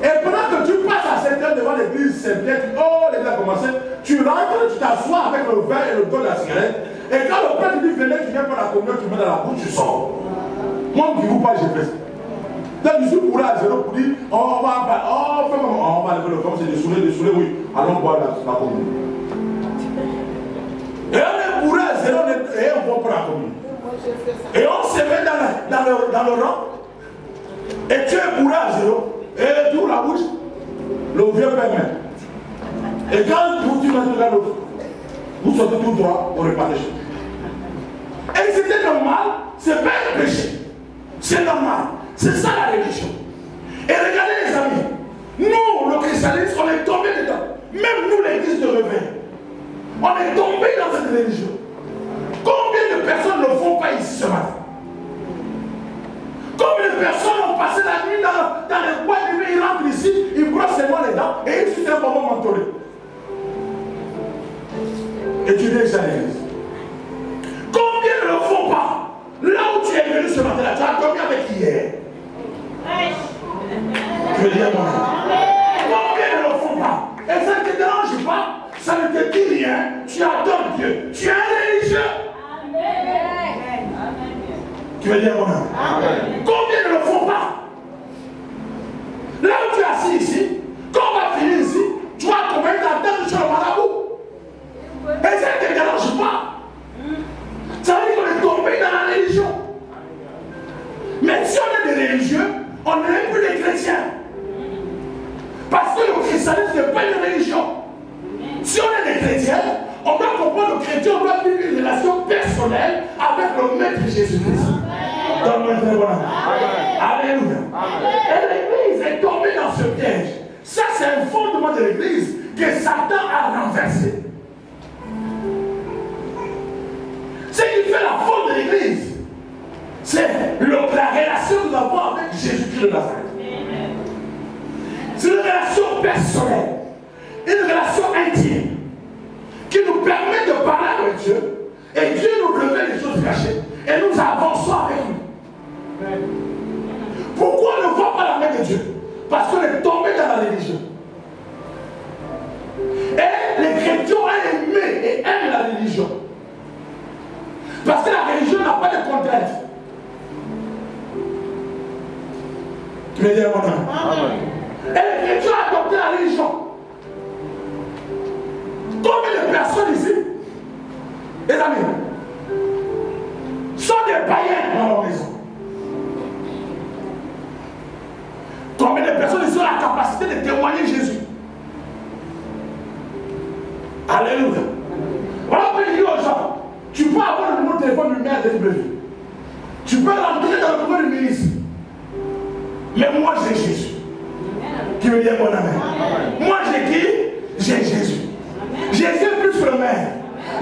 Speaker 2: Et pendant que tu passes à 7 heures devant l'église Saint-Pierre, oh, l'église a commencé, tu rentres, tu t'assois avec le vin et le dos de la cigarette. Et quand le prêtre dit venez, tu viens pour la communion, tu mets dans la bouche, tu sors. Moi, je ne dis pas, j'ai fait ça. Donc, je suis bourré à zéro pour dire, oh, on va lever le corps, c'est dessoulé, oui. Allons boire la communion. Et on est bourré à zéro et on va pour la communion. Et on se met dans le rang. Et tu es bourré à zéro. Et tu ouvres la bouche. Le vieux père même. Et quand tu mets là l'autre, vous sortez tout droit au repas des choses. Et c'était normal, c'est pas un péché. C'est normal. C'est ça la religion. Et regardez les amis, nous, le christianisme, on est tombé dedans. Même nous, l'église de réveil, on est tombé dans cette religion. Combien de personnes ne le font pas ici ce matin? Combien de personnes ont passé la nuit dans les bois de nuit, ils rentrent ici, ils brossent seulement les dents et ils sont un moment mentolé. Et tu viens ici à l'église. Combien ne le font pas? Là où tu es venu ce matin, tu as dormi avec hier. Je veux dire mon nom. Combien ne le font pas? Et ça ne te dérange pas, ça ne te dit rien. Tu adores Dieu. Tu es un religieux. Tu veux dire mon nom? Combien ne le font pas? Là où tu es assis ici, quand on va finir ici, tu vas tomber ta tête sur le marabout. Et ça ne te dérange pas. Ça veut dire qu'on est tombé dans la religion. Mais si on est des religieux, on n'est plus des chrétiens. Parce que le christianisme n'est pas une religion. Si on est des chrétiens, on doit comprendre que le chrétien doit vivre une relation personnelle avec le Maître Jésus-Christ. Donne-moi un très bon amen. Alléluia. Et l'église est tombée dans ce piège. Ça, c'est un fondement de l'église que Satan a renversé. Ce qui fait la faute de l'église, c'est la relation que nous avons avec Jésus-Christ de Nazareth. C'est une relation personnelle, une relation intime, qui nous permet de parler avec Dieu, et Dieu nous révèle les choses cachées, et nous avançons avec lui. Pourquoi on ne voit pas la main de Dieu? Parce qu'on est tombé dans la religion. Et les chrétiens ont aimé et aiment la religion. Parce que la religion n'a pas de contraintes. Tu veux dire mon nom? Et les chrétiens ont adopté la religion. Combien de personnes ici, les amis, sont des païens dans leur maison? Combien de personnes ici ont la capacité de témoigner Jésus? Alléluia. Voilà ce que je dis aux gens. Tu peux avoir le numéro de téléphone du maire de l'IBV. Tu peux rentrer dans le numéro du ministre. Mais moi j'ai Jésus. Qui veut dire mon amen? Moi j'ai qui? J'ai Jésus. Jésus est plus que le maire.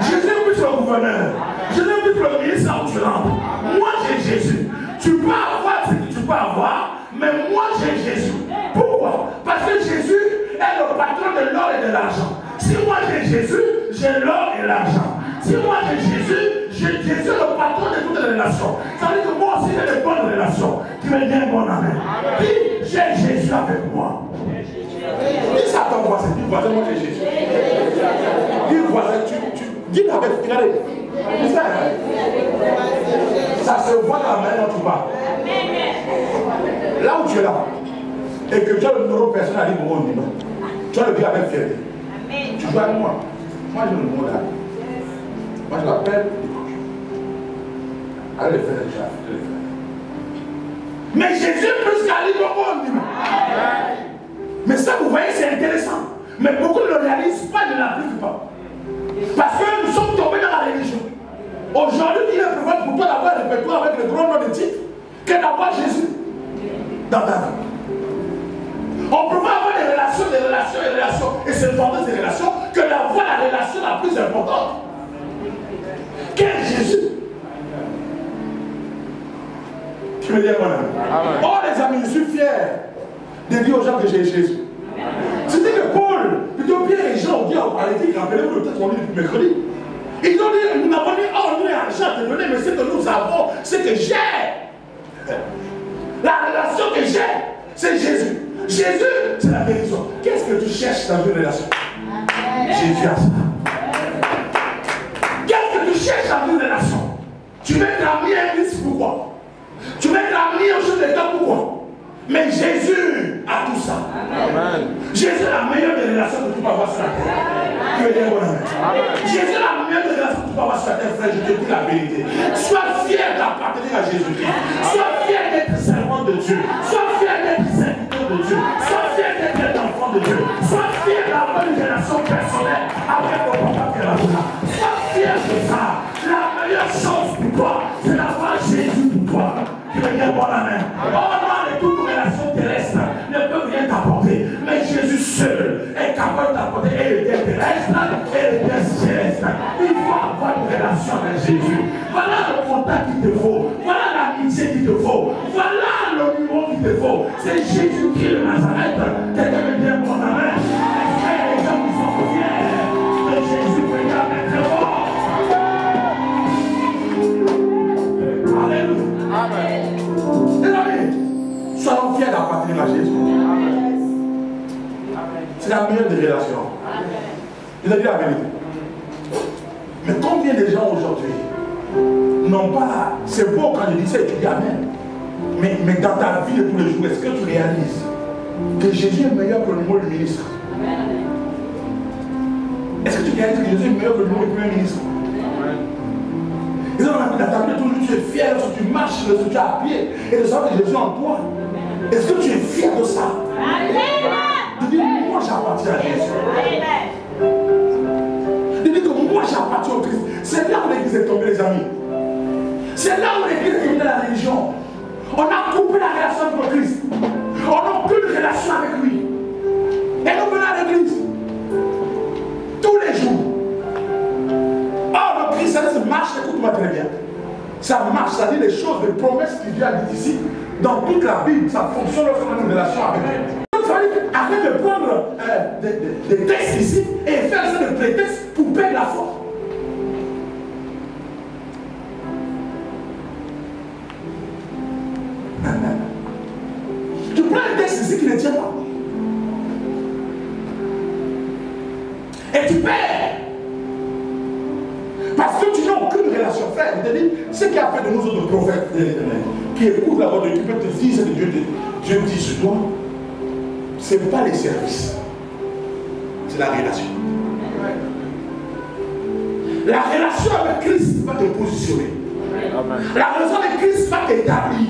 Speaker 2: Jésus est plus que le gouverneur. Jésus est plus que le ministre où tu rentres. Moi j'ai Jésus. Tu peux avoir ce que tu peux avoir, mais moi j'ai Jésus. Pourquoi? Parce que Jésus est le patron de l'or et de l'argent. Si moi j'ai Jésus, j'ai l'or et l'argent. Si moi j'ai Jésus est le patron de toutes les relations. Ça veut dire que moi aussi j'ai de bonnes relations. Tu veux dire mon amen? Dis, j'ai Jésus avec moi. Dis ça à ton voisin. Dis voisin, moi j'ai Jésus. Dis voisin, dis avec, regardez. Ça se voit dans la main dont tu parles. Là où tu es là, et que tu as le numéro personnel à dire mon numéro, tu as le bien avec fierté. Tu joues avec moi. Moi j'ai le numéro là. Moi je l'appelle. Allez le faire déjà. Mais Jésus plus qu'à dire mon numéro. Mais ça vous voyez c'est intéressant. Mais beaucoup ne le réalisent pas, ne l'appliquent pas. Parce que nous sommes tombés dans la religion. Aujourd'hui, il est préférable pour toi d'avoir un répertoire avec le grand nom de titre que d'avoir Jésus dans ta vie. On peut avoir des relations, et c'est pendant ces relations que d'avoir la relation la plus importante qu'est Jésus. Tu veux dire mon ami? Oh les amis, je suis fier de dire aux gens que j'ai Jésus. C'était que Paul, plutôt Pierre et Jean ont dit en politique, rappelez-vous le texte qu'on lit depuis mercredi. Ils ont dit, nous n'avons ni or ni argent à te donner, mais ce que nous avons, c'est que j'ai. La relation que j'ai, c'est Jésus. Jésus, c'est la guérison. Qu'est-ce que tu cherches dans une relation? Jésus a ça. Qu'est-ce que tu cherches dans une relation? Tu veux t'amener à Christ, pourquoi? Tu veux t'amener au jeu de temps, pourquoi? Mais Jésus a tout ça. Amen. Jésus est la meilleure des relations que tu peux avoir sur la terre. Tu veux dire bon amen? Jésus est la meilleure des relations que tu peux avoir sur la terre, frère. Je te dis la vérité. Sois fier d'appartenir à Jésus-Christ. Sois fier d'être servant de Dieu. Sois fier d'être serviteur de Dieu. Sois fier d'être un enfant de Dieu. Sois fier d'avoir une relation personnelle avec ton papa qui est là. Sois fier de ça. La meilleure chose pour toi, c'est d'avoir Jésus pour toi. Tu veux dire bon amen? Oh non, et toute relation terrestre ne peut rien t'apporter. Mais Jésus seul est capable d'apporter et le bien terrestre et le bien céleste. Il faut avoir une relation avec Jésus. Voilà le contact qu'il te faut. Voilà l'amitié qu'il te faut. Voilà le numéro qu'il te faut. C'est Jésus qui est le Nazareth. Quelqu'un veut dire bon amen? Est-ce qu'il y a des gens qui sont fiers de Jésus pour les mettre fort? Alléluia. Amen. Soyons fiers d'appartenir à Jésus. C'est la meilleure des relations. Je vais dire la vérité. Mais combien de gens aujourd'hui n'ont pas. C'est beau quand je dis ça et tu dis amen. Mais dans ta vie de tous les jours, est-ce que tu réalises que Jésus est meilleur que le numéro du ministre? Est-ce que tu réalises que Jésus est meilleur que le numéro du premier ministre? Et dans ta vie de tous les jours, tu es fier lorsque tu marches, lorsque tu es à pied et de savoir que Jésus est en toi. Est-ce que tu es fier de ça? De dire, moi j'appartiens à Jésus. De dire que moi j'appartiens au Christ. C'est là où l'église est tombée, les amis. C'est là où l'église est tombée dans la religion. On a coupé la relation avec le Christ. On n'a plus de relation avec lui. Et nous venons à l'église. Tous les jours. Or, le christianisme marche, écoute-moi très bien. Ça marche, ça dit les choses, les promesses qui viennent d'ici. Dans toute la Bible, ça fonctionne lorsqu'on a une relation avec Dieu. Donc, ça veut dire arrête de prendre des textes ici et faire ça de prétexte pour perdre la foi. Tu prends un texte ici qui ne tient pas. Et tu perds. Parce que tu n'as aucune relation, frère. Je te dis, ce qui a fait de nous autres prophètes de l'Éternel, qui écoutent la voix de Dieu, qui peut te dire ce que Dieu dit sur toi, ce n'est pas les services, c'est la relation. La relation avec Christ va te positionner. La relation avec Christ va t'établir.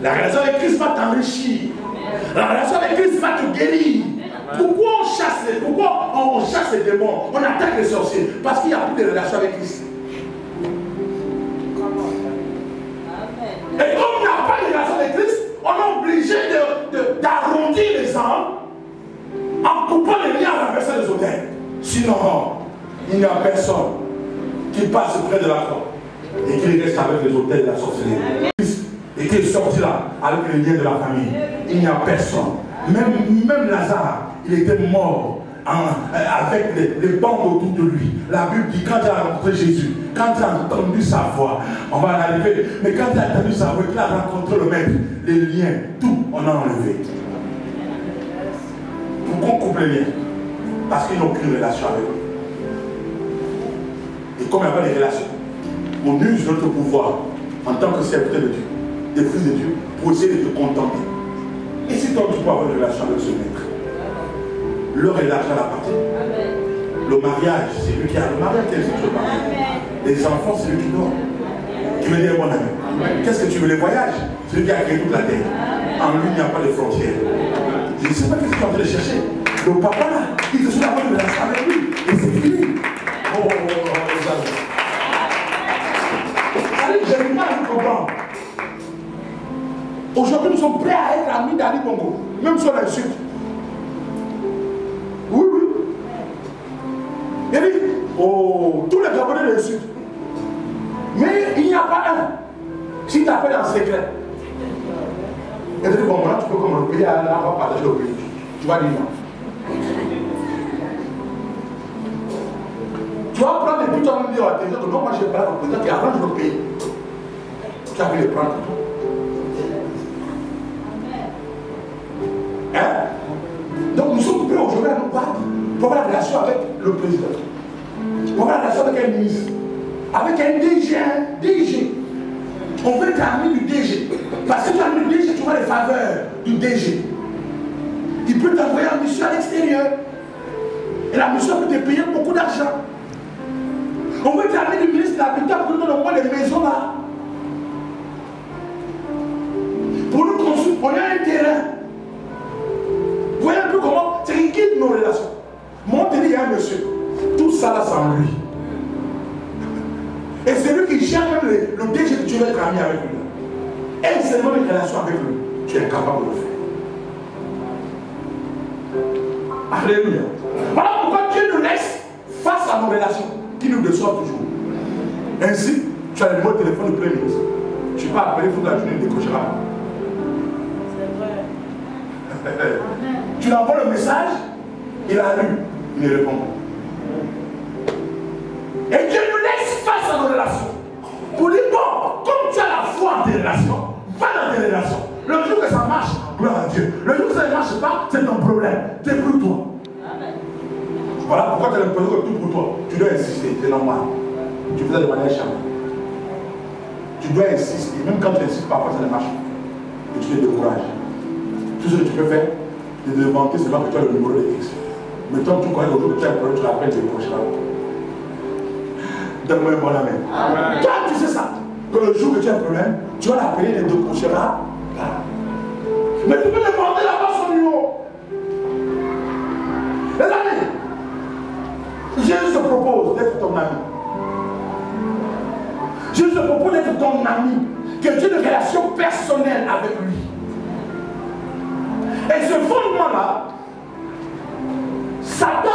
Speaker 2: La relation avec Christ va t'enrichir. La relation avec Christ va te guérir. Pourquoi on chasse les démons, on attaque les sorciers? Parce qu'il n'y a plus de relation avec Christ. Et comme on n'a pas de relation avec Christ, on est obligé d'arrondir les âmes en coupant les liens à la personne des autels. Sinon, il n'y a personne qui passe près de la croix et qui reste avec les autels de la sorcellerie. Et qui est sorti là avec les liens de la famille. Il n'y a personne. Même Lazare, il était mort avec les bandes autour de lui. La Bible dit quand il a rencontré Jésus, quand il a entendu sa voix, on va en arriver, mais quand il a entendu sa voix, qu'il a rencontré le maître, les liens, tout, on a enlevé. Pourquoi on coupe les liens? Parce qu'ils n'ont aucune relation avec eux. Et comme il n'y a pas de relation, on use notre pouvoir en tant que serviteur de Dieu, des fils de Dieu, pour essayer de te contenter. Et si toi tu peux avoir une relation avec ce maître, l'or et l'argent appartiennent. Le mariage, c'est lui qui a le mariage, c'est le mariage. Les enfants, c'est lui qui dort. Tu veux dire mon ami? Qu'est-ce que tu veux? Les voyages, c'est lui qui a créé toute la terre. En lui, il n'y a pas de frontières. Je ne sais pas ce que tu es en train de chercher. Le papa là, il te souhaite avoir une relation avec lui. Et c'est fini. Oh, allez, je n'ai pas à vous comprendre. Aujourd'hui, nous sommes prêts à être amis d'Ali Bongo, même sur l'insulte. Oui, oui. Il dit, oh, tous les Gabonais l'insultent. Mais il n'y a pas un. Si tu appelles en secret, et tu dis, bon, maintenant tu peux comme le pays, on va partager le pays. Tu vas dire non. Tu vas prendre les buts, tu vas me dire à tes autres, non, moi je n'ai pas le président qui arrange le pays. Tu as pu les prendre. Hein? boîte pour avoir la relation avec le président, pour avoir la relation avec un ministre, avec un DG, On veut t'amener du DG. Parce que tu as le DG, tu vois les faveurs du DG. Il peut t'envoyer en mission à l'extérieur. Et la mission peut te payer beaucoup d'argent. On veut t'amener du ministre de l'Habitat pour nous donner des maisons là. Pour nous construire, on a un terrain. Vous voyez un peu comment c'est qui guide nos relations. Moi, on te dit, il y a un monsieur. Tout ça là, c'est en lui. Et c'est lui qui gère même le DG que tu veux être ami avec lui. Et c'est même une relation avec lui. Tu es capable de le faire. Alléluia. Voilà pourquoi Dieu nous laisse face à nos relations qui nous déçoivent toujours. Ainsi, tu as le numéro de téléphone du Premier ministre. Tu peux appeler, il faut que la journée décrochera. C'est vrai. Tu lui envoies le message, il a lu, il ne répond pas. Et Dieu nous laisse face à nos relations. Pour dire, bon, comme tu as la foi en tes relations, va dans tes relations. Le jour que ça marche, gloire à Dieu. Le jour que ça ne marche pas, c'est ton problème. Débrouille-toi. Voilà pourquoi tu as l'impression que tout pour toi. Tu dois insister, c'est normal. Tu fais ça de manière charmante. Tu dois insister. Même quand tu insistes, parfois ça ne marche pas. Et tu te décourages. Tout ce que tu peux faire, c'est de vanter seulement que tu as le numéro de X. Mais tant que tu connais le jour que tu as un problème, tu l'appelles, tu décrocheras. Donne-moi un bon amen. Toi, tu sais ça. Que le jour que tu as un problème, tu vas l'appeler et te décrocheras. Mais tu peux demander là-bas son numéro. Les amis, Jésus te propose d'être ton ami. Jésus te propose d'être ton ami. Que tu aies une relation personnelle avec lui. Et ce fondement-là, Satan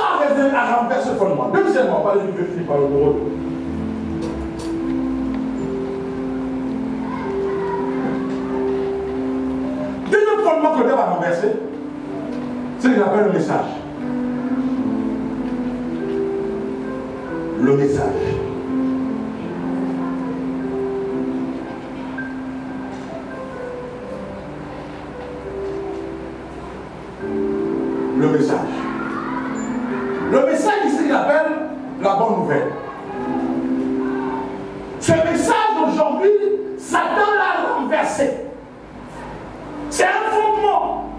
Speaker 2: a renversé ce fondement. Deuxièmement, pas de finir par le numéro 2. Deuxième fondement que le diable a renversé, c'est ce qu'il appelle le message. Le message. Le message. Le message, c'est ce qu'il appelle la bonne nouvelle. Ce message aujourd'hui, Satan l'a renversé. C'est un fondement.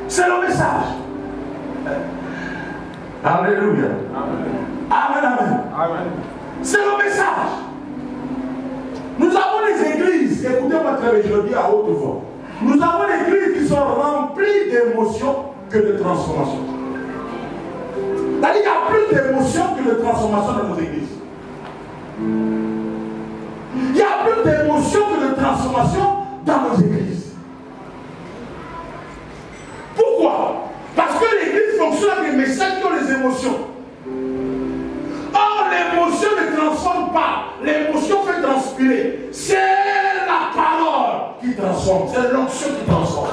Speaker 2: C'est le message. Alléluia. Amen, amen. Amen. C'est le message. Nous avons des églises, écoutez-moi très bien, je le dis à haute voix. Nous avons des églises qui sont remplies d'émotions que de transformations. C'est-à-dire qu'il y a plus d'émotions que de transformations dans nos églises. Il y a plus d'émotions que de transformations dans nos églises. Pourquoi? Parce que l'église fonctionne avec des messages qui ont les émotions. Or, l'émotion ne transforme pas. L'émotion fait transpirer. C'est la parole qui transforme. C'est l'onction qui transforme.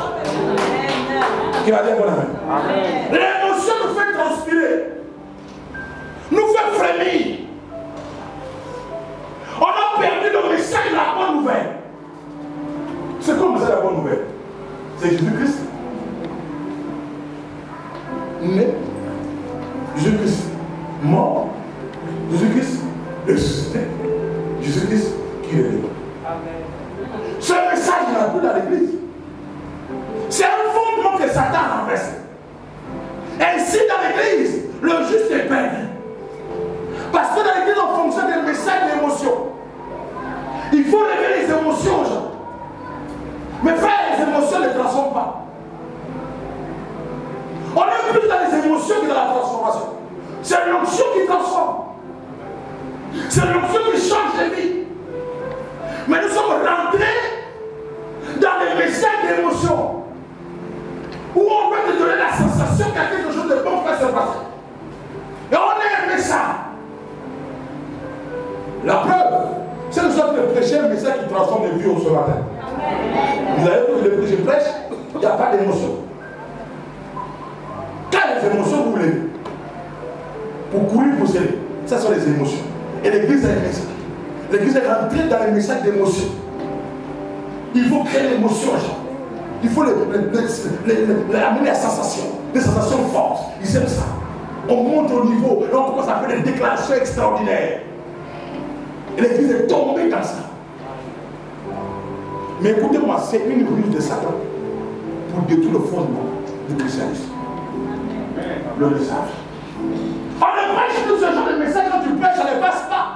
Speaker 2: Qui va dire bon amen. L'émotion nous fait transpirer. Nous fait frémir. On a perdu le message de la bonne nouvelle. C'est quoi le message de la bonne nouvelle? C'est Jésus-Christ. Né. Jésus-Christ mort. Jésus-Christ ressuscité. Jésus-Christ qui est venu. Ce message n'est plus dans l'église. C'est un fondement que Satan a renversé. Ainsi dans l'église, le juste est perdu. Parce que dans l'église, on fonctionne des messages d'émotion. Il faut révéler les émotions aux gens. Mais frère, les émotions ne transforment pas. On est plus dans les émotions que dans la transformation. C'est l'onction qui transforme. C'est l'onction qui change les vies. Mais nous sommes rentrés dans les messages d'émotion où on veut te donner la sensation qu'il y a quelque chose de bon qui va se passer. Et on aime ça. La preuve, c'est que nous sommes de prêcher un message qui transforme les vies au ce matin. Vous avez vu que le je prêche, il n'y a pas d'émotion. Quand les émotions, vous voulez, pour courir, pour s'aider, ça sont les émotions. Et l'église a un message. L'église est rentrée dans les messages d'émotion. Il faut créer l'émotion aux gens. Il faut amener la sensation. des sensations fortes. Ils aiment ça. On monte au niveau et on commence à faire des déclarations extraordinaires. Et l'église est tombée dans ça. Mais écoutez-moi, c'est une ruse de Satan pour détruire le fondement du christianisme. Le message. On ne prêche tout ce genre de message quand tu prêches, ça ne passe pas.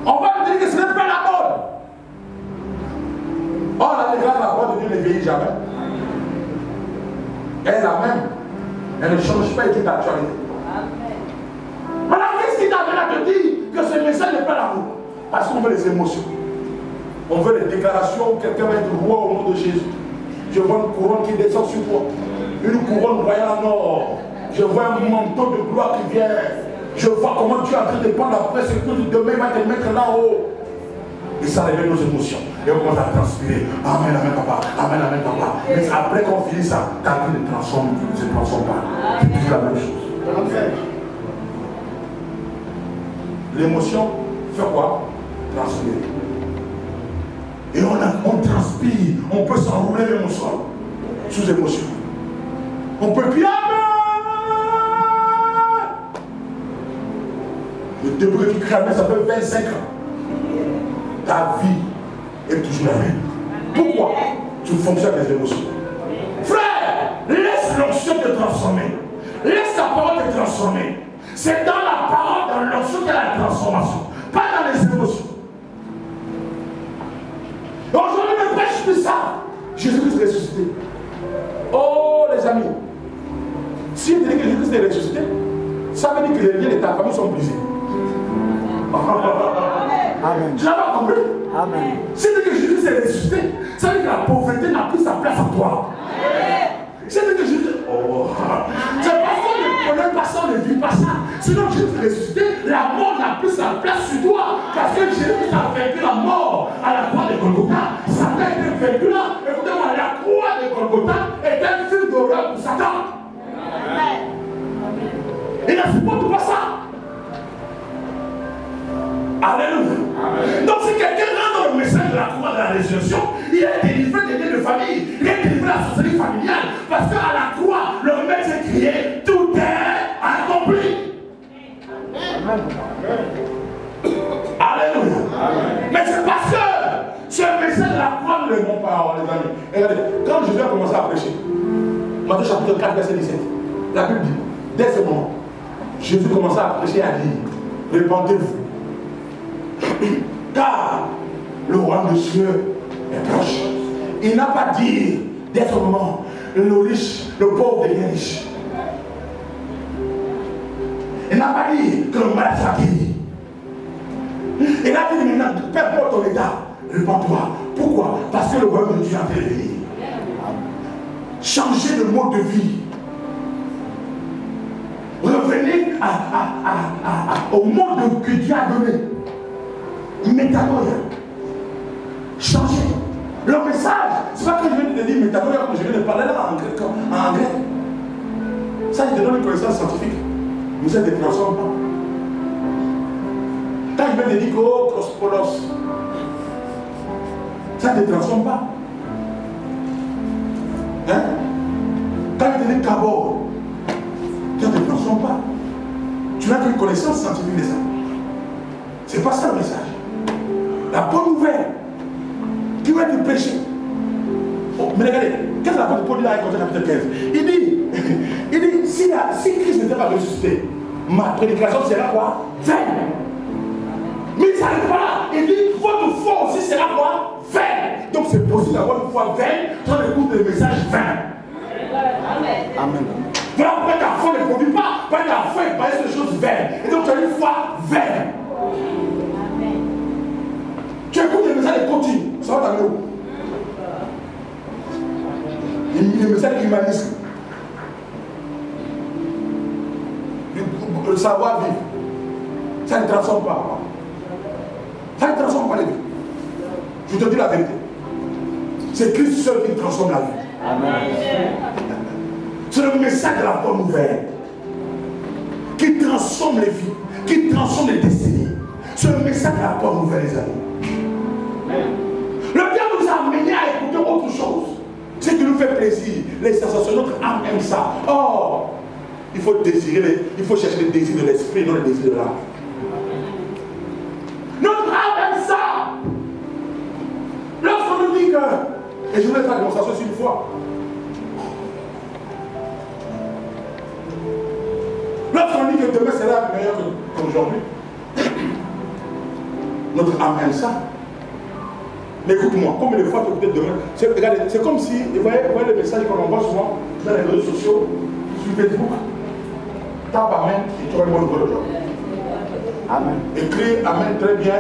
Speaker 2: On va te dire que ce n'est pas la mode. Oh, la grâce, la parole de Dieu ne vieillit jamais. Elle est la même. Elle ne change pas et toute actualité. Maintenant, qu'est-ce qui t'amène à te dire que ce message n'est pas l'amour? Parce qu'on veut les émotions. On veut les déclarations. Quelqu'un va être roi au nom de Jésus. Je vois une couronne qui descend sur toi. Une couronne royale en or. Je vois un manteau de gloire qui vient. Je vois comment tu es en train de prendre après ce que demain va te mettre là-haut. Et ça révèle nos émotions. Et on commence à transpirer. Amen, amen, papa. Amen, amen, papa. Mais après qu'on finit ça, ta vie ne se transforme pas. C'est toujours la même chose. L'émotion fait quoi? Transpirer. Et on transpire. On peut s'enrouler même au sol. Sous émotion. On peut crier amen. Le début que tu cries amen, ça fait 25 ans. Ta vie est toujours la même. Pourquoi? Tu fonctionnes avec les émotions. Frère, laisse l'onction te transformer. Laisse ta parole te transformer. C'est dans la parole, dans l'onction qu'il y a la transformation. Pas dans les émotions. Aujourd'hui, ne prêche plus ça. Jésus-Christ est ressuscité. Oh les amis, si tu dis que Jésus-Christ est ressuscité, ça veut dire que les liens de ta famille sont brisés.
Speaker 4: Amen.
Speaker 2: Tu n'as pas compris?
Speaker 4: Amen.
Speaker 2: Si tu dis que Jésus est ressuscité, ça veut dire que la pauvreté n'a plus sa place en toi. Si tu dis que Jésus... Oh. C'est parce qu'on ne connaît pas ça, on ne vit pas ça. Sinon Jésus est ressuscité, la mort n'a plus sa place sur toi. Parce que Jésus a vaincu la mort à la croix de Golgotha. Satan a été vaincu là. Écoutez-moi, la croix de Golgotha est un fil d'horreur pour Satan. Il ne supporte pas ça. Alléluia. Donc si quelqu'un rentre dans le message de la croix de la résurrection, il est délivré des liens de famille, il est délivré de la sorcellerie familiale, parce qu'à la croix, le maître s'est crié, tout est accompli. Amen. Alléluia. Amen. Mais c'est parce que ce message de la croix ne le montre pas, les amis. Et regardez, quand Jésus a commencé à prêcher, Matthieu chapitre 4, verset 17, la Bible dit, dès ce moment, Jésus commença à prêcher et à dire, répandez-vous. Car le royaume de Dieu est proche. Il n'a pas dit dès ce moment le riche, le pauvre devient riche. Il n'a pas dit que le malade soit guéri. Il a dit maintenant, peu importe ton état, répands-toi. Pourquoi? Parce que le royaume de Dieu est en train de venir. Changer de mode de vie. Revenez au monde que Dieu a donné. Métanoïa. Changer. Le message, c'est pas que je viens de dire métanoïa comme je viens de parler là en grec. Ça, je te donne une connaissance scientifique. Mais ça ne te transforme pas. Quand je viens de dire oh, prospolos, ça ne te transforme pas. Hein? Quand je te dis cabor, ça ne te transforme pas. Tu n'as qu'une connaissance scientifique de ça. C'est pas ça le message. La bonne nouvelle qui va être prêchée. Oh, mais regardez, qu'est-ce que la bonne nouvelle dit dans chapitre 15? Il dit si Christ n'était pas ressuscité, ma prédication sera quoi? Vaine. Mais il ne s'arrête pas là. Il dit votre foi aussi sera quoi? Vaine. Donc c'est possible d'avoir une foi vaine sans écouter le message vain. Amen. Voilà pourquoi ta foi ne produit pas. Parce que ta foi est basée sur des choses vaines. Et donc tu as une foi vaine. Tu écoutes les messages et continues. Ça va t'amener où? Les messages humanistes. Le savoir-vivre. Ça ne transforme pas. Ça ne transforme pas les vies. Je te dis la vérité. C'est Christ seul qui transforme la vie. Amen. C'est le message de la bonne nouvelle qui transforme les vies, qui transforme les destinées. C'est le message de la bonne nouvelle, les amis. Le diable nous a amené à écouter autre chose. Ce qui nous fait plaisir. désir, les sensations, notre âme aime ça. Oh, il faut désirer, il faut chercher les désirs de l'esprit, non les désirs de l'âme. Notre âme aime ça. Lorsqu'on nous dit que, et je voulais faire la démonstration aussi une fois, lorsqu'on dit que demain sera meilleur qu'aujourd'hui, notre âme aime ça. Mais écoute-moi, combien de fois tu écoutes demain? Regardez, c'est comme si, vous voyez le message qu'on envoie souvent dans les réseaux sociaux, sur Facebook. Tape Amen et tu auras une bonne nouvelle aujourd'hui. Amen. Écris Amen très bien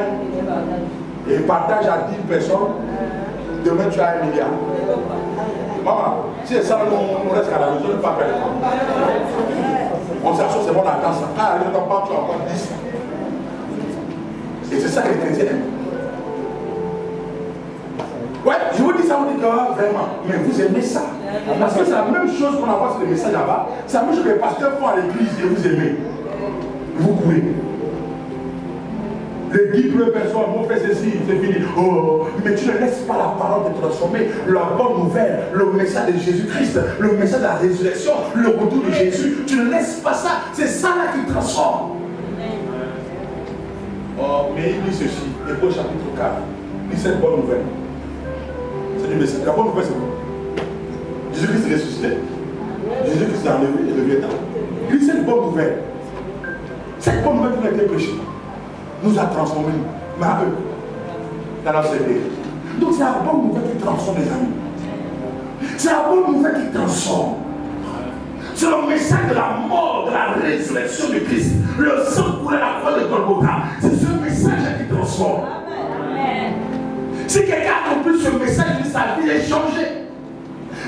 Speaker 2: et partage à 10 personnes. Demain tu as 1 milliard. Maman, si c'est ça, on reste à la maison, on ne pas faire les temps. On s'assure, c'est bon, on attend ça. Ah, je t'en parle, tu as encore 10. Et c'est ça que les chrétiens aiment. Ouais, je vous dis ça, on dit que vraiment, mais vous aimez ça. Parce que c'est la même chose qu'on envoie sur les messages là-bas. C'est la même chose que les pasteurs font à l'église et vous aimez. Vous courez. Les 10 premières personnes vont faire ceci, c'est fini. Oh, mais tu ne laisses pas la parole te transformer. La bonne nouvelle, le message de Jésus-Christ, le message de la résurrection, le retour de Jésus. Tu ne laisses pas ça. C'est ça là qui transforme. Oh, mais il dit ceci, Hébreux chapitre 4. Il dit cette bonne nouvelle. C'est du message. La bonne nouvelle, c'est quoi? Jésus-Christ est ressuscité. Jésus-Christ est enlevé et revient. Il dit cette bonne nouvelle. Cette bonne nouvelle qui a été prêchée nous a transformés, mais à eux, dans leur cerveau. Donc c'est la bonne nouvelle qui transforme les amis. C'est la bonne nouvelle qui transforme. C'est le message de la mort, de la résurrection de Christ. Le sang coulé à la croix de Golgotha. C'est ce message qui transforme. Si quelqu'un a compris ce message, sa vie est changée.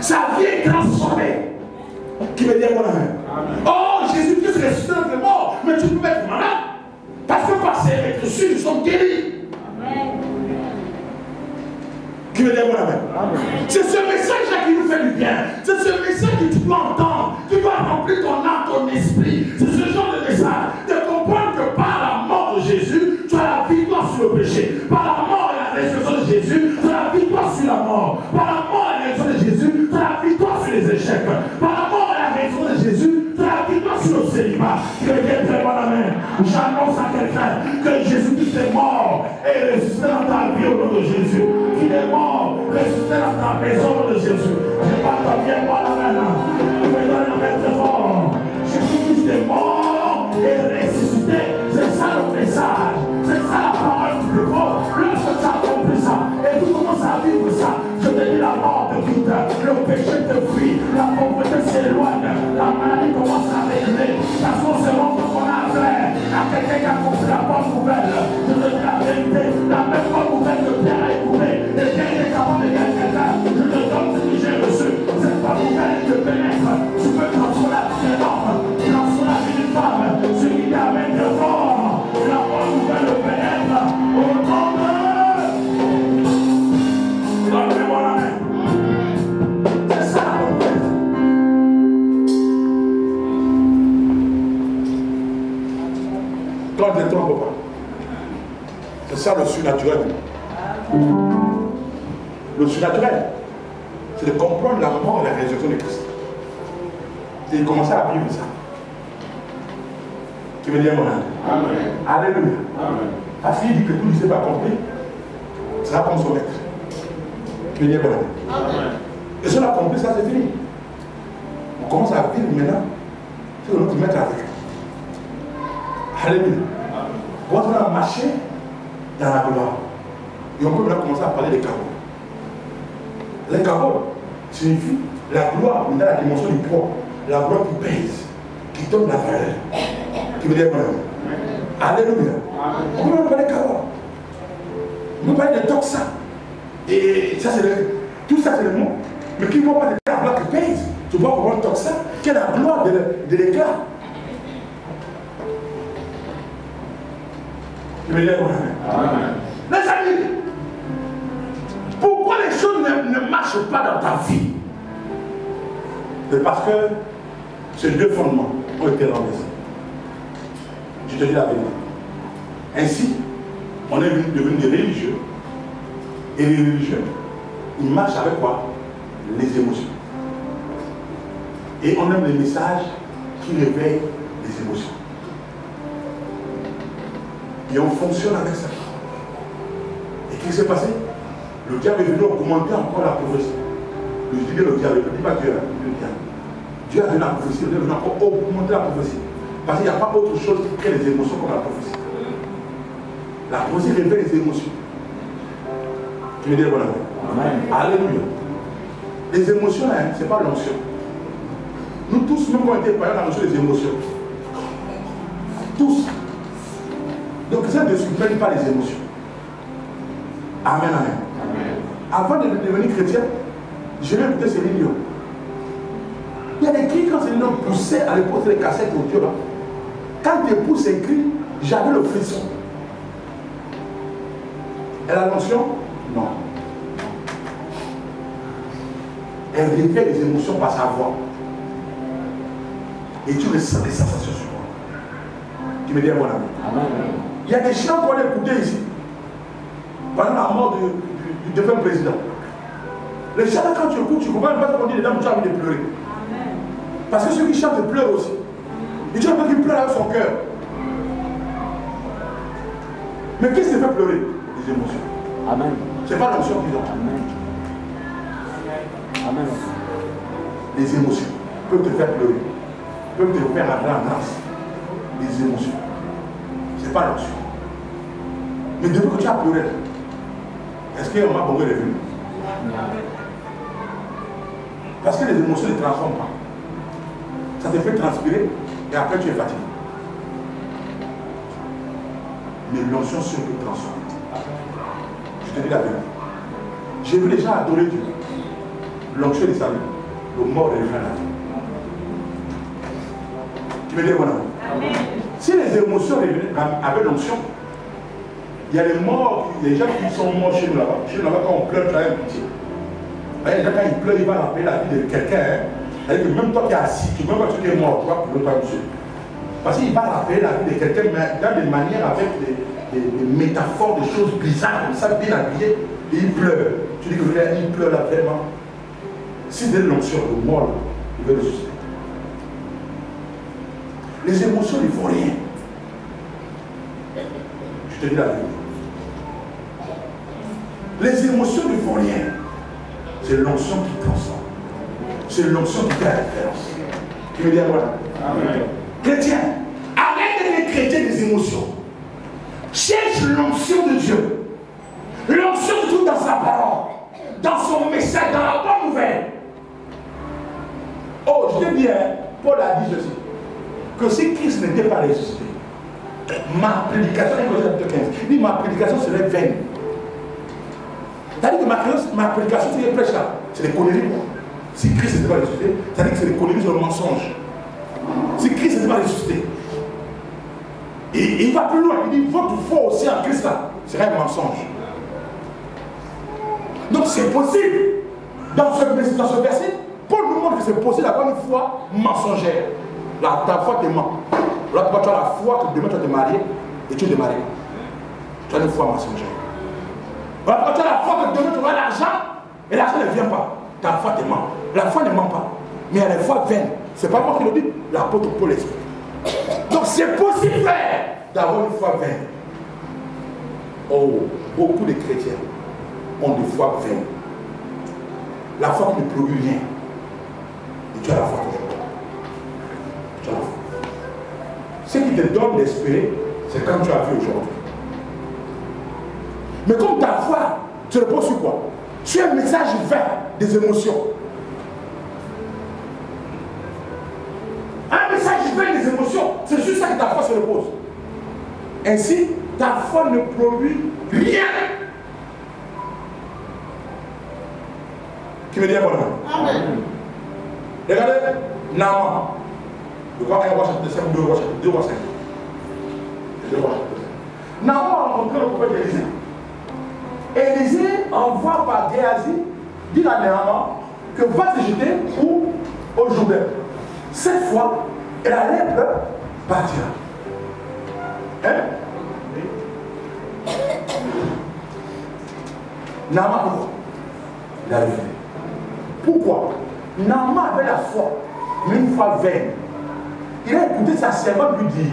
Speaker 2: Sa vie est transformée. Qui me dit à mon ami? Oh, Jésus-Christ est ressuscité dans les morts, mais tu peux être malade. Parce que par ses électricité, nous sommes guéris. Qui me dit à mon ami? C'est ce message-là qui nous fait du bien. C'est ce message que tu dois entendre, qui doit remplir ton âme, ton esprit. C'est ce genre de message. De comprendre que par la mort de Jésus, tu as la victoire sur le péché. Par la mort et la résurrection de Jésus, tu as la victoire sur la mort. Par la mort et la résurrection de Jésus, tu as la victoire sur les échecs. Par la mort et la résurrection de Jésus, tu as la victoire sur le célibat. Que Dieu très bonne main. J'annonce à quelqu'un que Jésus-Christ est mort et ressuscité dans ta vie au nom de Jésus. Qu'il est mort, ressuscité dans ta maison au nom de Jésus. Je parle ta bien moi la main. Je me donne la main très fort. Jésus-Christ est mort et ressuscité. C'est ça le message. C'est ça la parole du plus fort. Lorsque tu as compris ça et tu commences à vivre ça, je te dis la mort te quitte, le péché te fuit, la pauvreté s'éloigne, la maladie commence à régler, parce qu'on se rend compte qu'on a affaire à quelqu'un qui a compris la bonne nouvelle. Je te dis la vérité, la même bonne nouvelle que Pierre a écoutée, et Pierre est capable de gagner quelqu'un. Je te donne ce que j'ai reçu, cette bonne nouvelle te pénètre, tu peux transformer la vie d'un homme, transformer la vie d'une femme, ce qui t'amène de fort, la bonne nouvelle te pénètre au nom de... Donnez-moi la main. C'est ça la bonne nouvelle. Quand on ne trompe pas. C'est ça le surnaturel. Le surnaturel, c'est de comprendre la mort et la résurrection de Christ. C'est de commencer à vivre ça. Tu veux dire mon âme? Amen. Alléluia. Amen. Parce qu'il dit que tout ne s'est pas compris, sera comme son maître. Tu veux dire mon âme? Amen. Et si on a compris ça, c'est fini. On commence à vivre maintenant. C'est notre maître avec. Alléluia. Quand on a marché dans la gloire, et on peut maintenant commencer à parler des carottes. Les carottes signifient la gloire, dans la dimension du poids, la gloire qui pèse, qui donne la valeur. Qui veut dire quoi? Alléluia. On peut parler des carottes. On peut parler de toxa. Et ça, tout ça, c'est le mot. Mais qui ne voit pas la gloire qui pèse? Tu vois comment toxa, qui est la gloire de l'éclat. Amen. Les amis, pourquoi les choses ne marchent pas dans ta vie? C'est parce que ces deux fondements ont été renversés. Je te dis la vérité. Ainsi, on est devenu des religieux. Et les religieux, ils marchent avec quoi? Les émotions. Et on aime les messages qui réveillent les émotions. Et on fonctionne avec ça. Et qu'est-ce qui s'est passé? Le diable est venu augmenter encore la prophétie. Je dis bien le diable, je ne dis pas Dieu, le diable. Dieu a donné la prophétie, Dieu a donné encore augmenter la prophétie. Parce qu'il n'y a pas autre chose qui crée les émotions comme la prophétie. La prophétie révèle les émotions. Tu me dis bon amen. Alléluia. Les émotions, hein, ce n'est pas l'onction. Nous tous, même quand on était parlé dans la notion des émotions. Tous. Donc ça ne supprime pas les émotions. Amen, amen. Avant de devenir chrétien, je vais écouter Céline Dion. Il y a des cris quand Céline Dion poussait à l'époque les cassettes audio là. Quand elle pousse ses cris, j'avais le frisson. Elle a l'onction? Non. Elle révèle les émotions par sa voix. Et tu ressens des sensations sur moi. Tu me dis à mon ami. Il y a des chants qu'on a écoutés ici. Pendant la mort du défunt président. Les chants, quand tu écoutes, tu comprends pas ce qu'on dit dedans, tu as envie de pleurer. Parce que ceux qui chantent pleurent aussi. Et tu as envie de pleurer avec son cœur. Mais qu'est-ce qui te fait pleurer? Les émotions.
Speaker 5: Amen.
Speaker 2: C'est pas l'onction qu'ils ont.
Speaker 5: Amen. Amen.
Speaker 2: Les émotions peuvent te faire pleurer, peuvent te faire entrer en grâce. Les émotions. C'est pas l'onction. Mais depuis que tu as pleuré, est-ce qu'il y a un moment où il est venu? Parce que les émotions ne transforment pas. Ça te fait transpirer et après tu es fatigué. Mais l'onction seule peut transformer. Je te dis la vérité. J'ai vu les gens adorer Dieu. L'onction des salut. Le mort est revenu à la vie. Tu me dis voilà. Si les émotions revenaient avec l'onction, il y a les morts, les gens qui sont morts chez nous là-bas. Chez nous là-bas, quand on pleure, tu as un pitié. Les gens, quand ils pleurent, ils vont rappeler la vie de quelqu'un. C'est-à-dire que même toi qui es assis, tu même quand tu es mort, tu vas pleurer toi monsieur. Parce qu'il va rappeler la vie de quelqu'un, mais dans des manières avec des métaphores, des choses bizarres, comme ça, bien habillées, et il pleure. Tu dis que là, il pleure là vraiment. Si c'est de l'onction, le mort, il veut le susciter. Les émotions ne font rien. Je te dis la vérité. Les émotions ne font rien. C'est l'onction qui transforme. C'est l'onction qui fait la différence. Tu me dis à moi? Chrétien, arrête d'être chrétien des émotions. Cherche l'onction de Dieu. L'onction de tout dans sa parole, dans son message, dans la bonne nouvelle. Oh, je te dis, Paul a dit ceci, que si Christ n'était pas ressuscité, ma prédication, il dit ma prédication serait vaine. C'est-à-dire que ma prédication, c'est des prêches là, c'est des conneries. Si Christ n'était pas ressuscité, c'est-à-dire que c'est des conneries, c'est le mensonge. Si Christ n'était pas ressuscité, et il va plus loin, il dit votre foi aussi en Christ là, serait un mensonge. Donc c'est possible. Dans ce verset, Paul nous montre que c'est possible d'avoir une foi mensongère. Là, ta foi te ment. Là, tu as la foi que demain tu vas te marier et tu te maries. Tu as une foi mensongère. Là, tu as la foi que demain tu auras l'argent et l'argent ne vient pas. Ta foi te ment. La foi ne ment pas. Mais il y a des fois vaines. C'est pas moi qui le dis, l'apôtre Paul l'explique. Donc c'est possible, frère, d'avoir une foi vaine. Oh, beaucoup de chrétiens ont des foi vaines. La foi qui ne produit rien. Et tu as la foi toujours. Tu as la foi. Ce qui te donne d'espérer, c'est quand tu as vu aujourd'hui. Mais comme ta foi, tu reposes sur quoi? Sur un message vain des émotions. Un message vain des émotions, c'est juste ça que ta foi se repose. Ainsi, ta foi ne produit rien. Qui me dit un bon nom? Amen. Regardez, Naaman. Je crois 1 roi chapitre 5, 2 roi chapitre 2 roi 5. 2 roi chapitre 5. Naaman a rencontré le prophète Élisée. Élisée envoie par Géasi dire à Naaman que va se jeter au Jourdain. Cette fois, la lèpre partira. Hein? Naaman, il a refusé. Pourquoi? Naaman avait la foi mais une foi vaine. Il a écouté sa servante lui dire,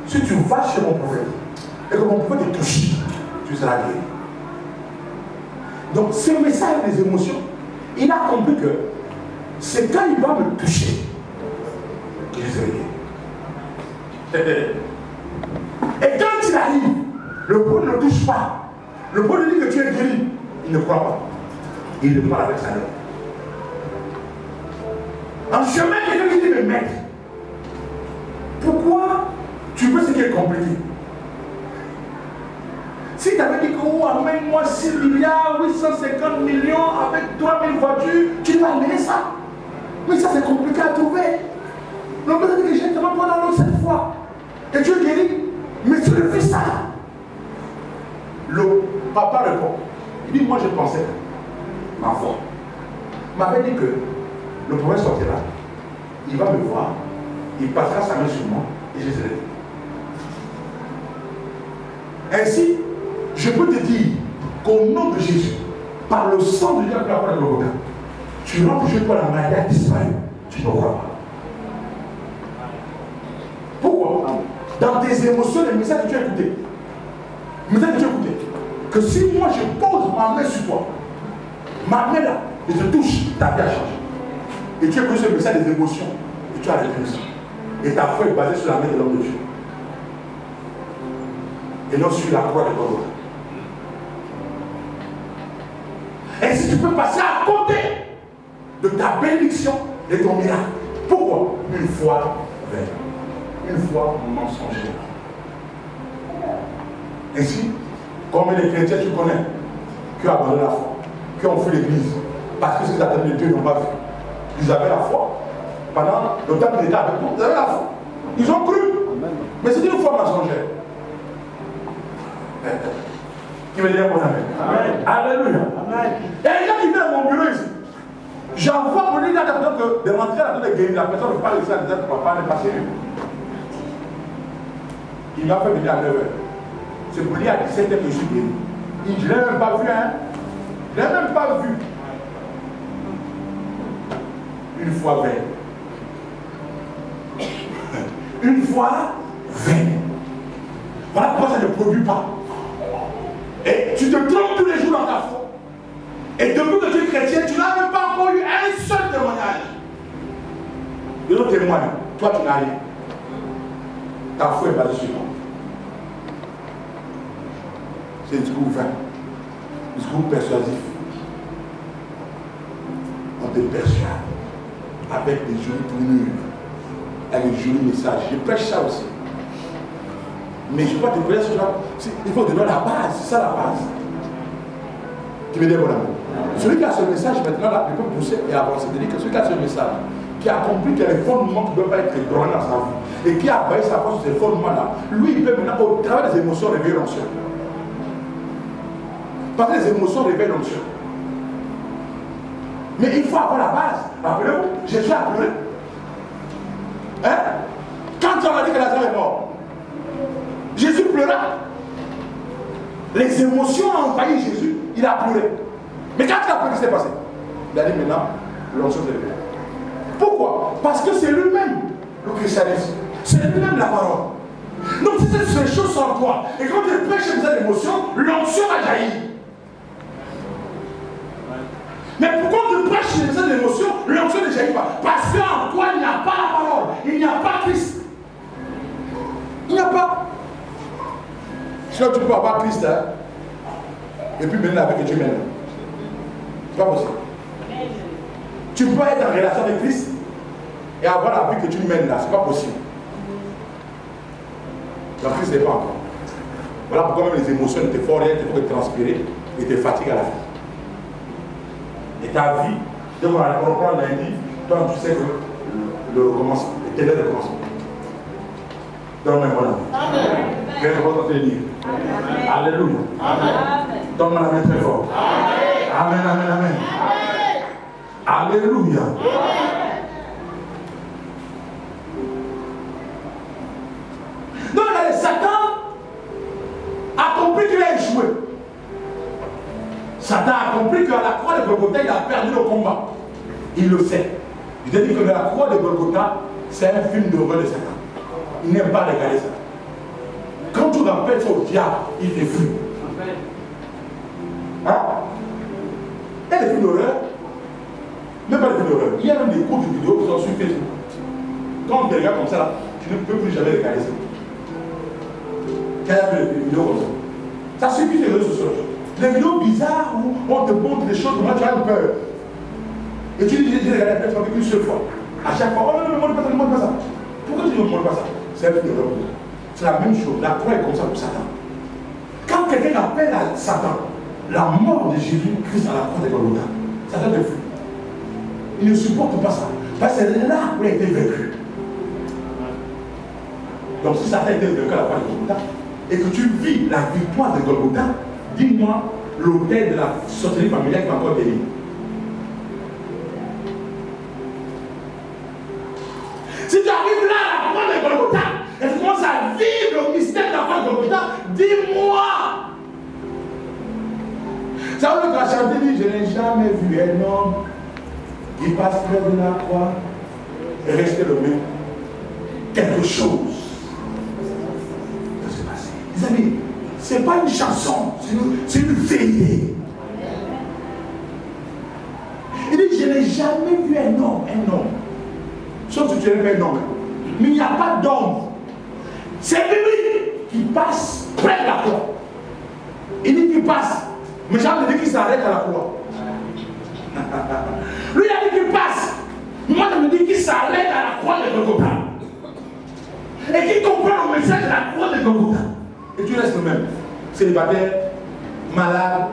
Speaker 2: si tu vas chez mon prophète, et que mon prophète te touche, tu seras guéri. Donc ce message des émotions, il a compris que c'est quand il va me toucher que je serai guéri. Et quand il arrive, le prophète ne le touche pas. Le prophète lui dit que tu es guéri. Il ne croit pas. Il le parle avec sa langue. En chemin, quelqu'un lui dit, mais maître, pourquoi tu veux ce qui est compliqué? Si tu avais dit que, oh, amène-moi 6 milliards, 850 millions avec 3000 voitures, tu vas amener ça. Mais ça, c'est compliqué à trouver. Donc, on a dit que j'ai tellement pas dans l'autre cette fois. Et tu es guéri. Mais tu le fais ça. Le papa répond. Il dit, moi, je pensais que ma foi m'avait dit que le prophète sortira. Il va me voir. Il passera sa main sur moi et je serai guéri. Ainsi, je peux te dire qu'au nom de Jésus, par le sang de Dieu, tu rentres chez toi, la maladie a disparu. Tu ne crois pas. Pourquoi? Dans tes émotions, les messages que tu as écoutés, que si moi je pose ma main sur toi, ma main là, et je touche, ta vie a changé. Et tu as pris ce message des émotions, et tu as retenu ça. Et ta foi est basée sur la main de l'homme de Dieu. Et non sur la croix de Golgotha. Et si tu peux passer à côté de ta bénédiction et ton miracle. Pourquoi? Une foi vaine. Une foi mensongère. Ainsi, combien de chrétiens tu connais qui ont abandonné la foi, qui ont fait l'église, parce que ces attentes de Dieu n'ont pas vu. Ils avaient la foi. Pendant le temps qu'ils étaient avec nous, ils avaient la foi. Ils ont cru. Mais c'est une foi mensongère. Qui veut dire mon amen. Amen. Alléluia. Amen. Et il y a qui vient à mon bureau ici. J'envoie pour lui dire que de rentrer à la tête de guérir, la personne ne parle de ça, de papa n'est pas sérieux. Il m'a fait venir à 9h. C'est pour dire à 17h que je suis guéri. Je ne l'ai même pas vu, hein. Je ne l'ai même pas vu. Une fois vaine. Une fois vaine. Voilà pourquoi ça ne produit pas. Et tu te trompes tous les jours dans ta foi. Et depuis que tu es chrétien, tu n'as même pas encore eu un seul témoignage. Et l'autre témoigne, toi tu n'as rien. Ta foi est basée sur moi. C'est un discours vain. Un discours persuasif. On te persuade avec des jolies tournures, avec des jolis messages. Je prêche ça aussi. Mais je ne peux pas te prêcher sur ça. Il faut te donner la base. C'est ça la base. Tu me dis mon amour. Celui qui a ce message, maintenant, là, il peut pousser et avancer. C'est-à-dire que celui qui a ce message, qui a compris qu'il y a des fondements qui ne doivent pas être ébranlés dans sa vie, et qui a basé sa force sur ces fondements-là, lui, il peut maintenant, au travers des émotions, réveiller l'onction. Parce que les émotions réveillent l'onction. Mais il faut avoir la base. Rappelez-vous, Jésus a pleuré. Hein? Quand on a dit que Lazare est mort, Jésus pleura. Les émotions ont envahi Jésus, il a pleuré. Mais quand il a pleuré, qu'est-ce qui s'est passé? Il a dit maintenant, l'onction s'est réveillée. Pourquoi? Parce que c'est lui-même le christianisme. C'est lui-même la parole. Donc si ces choses sont en toi, et quand tu prêches des émotions, l'onction va jaillir. Mais pourquoi tu prêches des émotions, l'onction ne jaillit pas? Parce qu'en toi, il n'y a pas la parole. Il n'y a pas Christ. Il n'y a pas. Sinon, tu peux avoir Christ, hein, et puis mener avec que tu mènes. C'est pas possible. Tu peux être en relation avec Christ et avoir la vie que tu mènes là. C'est pas possible. Donc Christ n'est pas encore. Voilà pourquoi même les émotions ne te font rien, il faut te transpirer et te fatigues à la fin. Et ta vie, donc on reprend lundi, toi tu sais que le recommencement, l'éternel recommencement. Donne-moi un bon avis. Qu'est-ce que vous allez dire? Alléluia. Donne-moi la main très fort. Amen, amen, amen. Alléluia. Donc Satan a compris qu'il a échoué. Satan a compris qu'à la croix de Golgotha, il a perdu le combat. Il le sait. Je t'ai dit que la croix de Golgotha, c'est un film d'horreur de Satan. Il n'aime pas regarder ça. Quand tu rappelles ça au diable, il te fuit. Hein? Il y a des films d'horreur. Même pas des films d'horreur. Il y a même des cours de vidéos qui sont sur Facebook. Quand on te regarde comme ça, là, tu ne peux plus jamais regarder ça. Quand il y a des vidéos comme ça. Ça suffit les réseaux sociaux. Les vidéos bizarres où on te montre des choses, comment tu as peur. Et tu dis, j'ai regardé peut-être une seule fois. À chaque fois, oh non, ne montre pas ça, ne montre pas ça. Pourquoi tu ne montres pas ça? C'est un film d'horreur. C'est la même chose. La croix est comme ça pour Satan. Quand quelqu'un appelle à Satan la mort de Jésus-Christ à la croix de Golgotha, Satan te fuit. Il ne supporte pas ça. Parce que c'est là où il a été vaincu. Donc si Satan a été vaincu à la croix de Golgotha et que tu vis la victoire de Golgotha, dis-moi l'autel de la sorcellerie familiale qui va encore bénir. Si tu arrives là à la croix de Golgotha et tu commences à vivre le mystère de la croix de Golgotha, dis-moi. Ça veut dire qu'à chanter, je n'ai jamais vu un homme qui passe près de la croix et rester le même. Quelque chose va se passer. Les amis, ce n'est pas une chanson, c'est une vérité. Il dit, je n'ai jamais vu un homme. Sauf que tu n'es pas un homme. Mais il n'y a pas d'homme. C'est lui qui passe près de la croix. Il dit qu'il passe. Mais Jean me dit qu'il s'arrête à la croix. Lui il a dit qu'il passe. Moi je me dis qu'il s'arrête à la croix de Golgotha. Et qu'il comprend le message de la croix de Golgotha. Et tu restes le même. Célibataire, malade,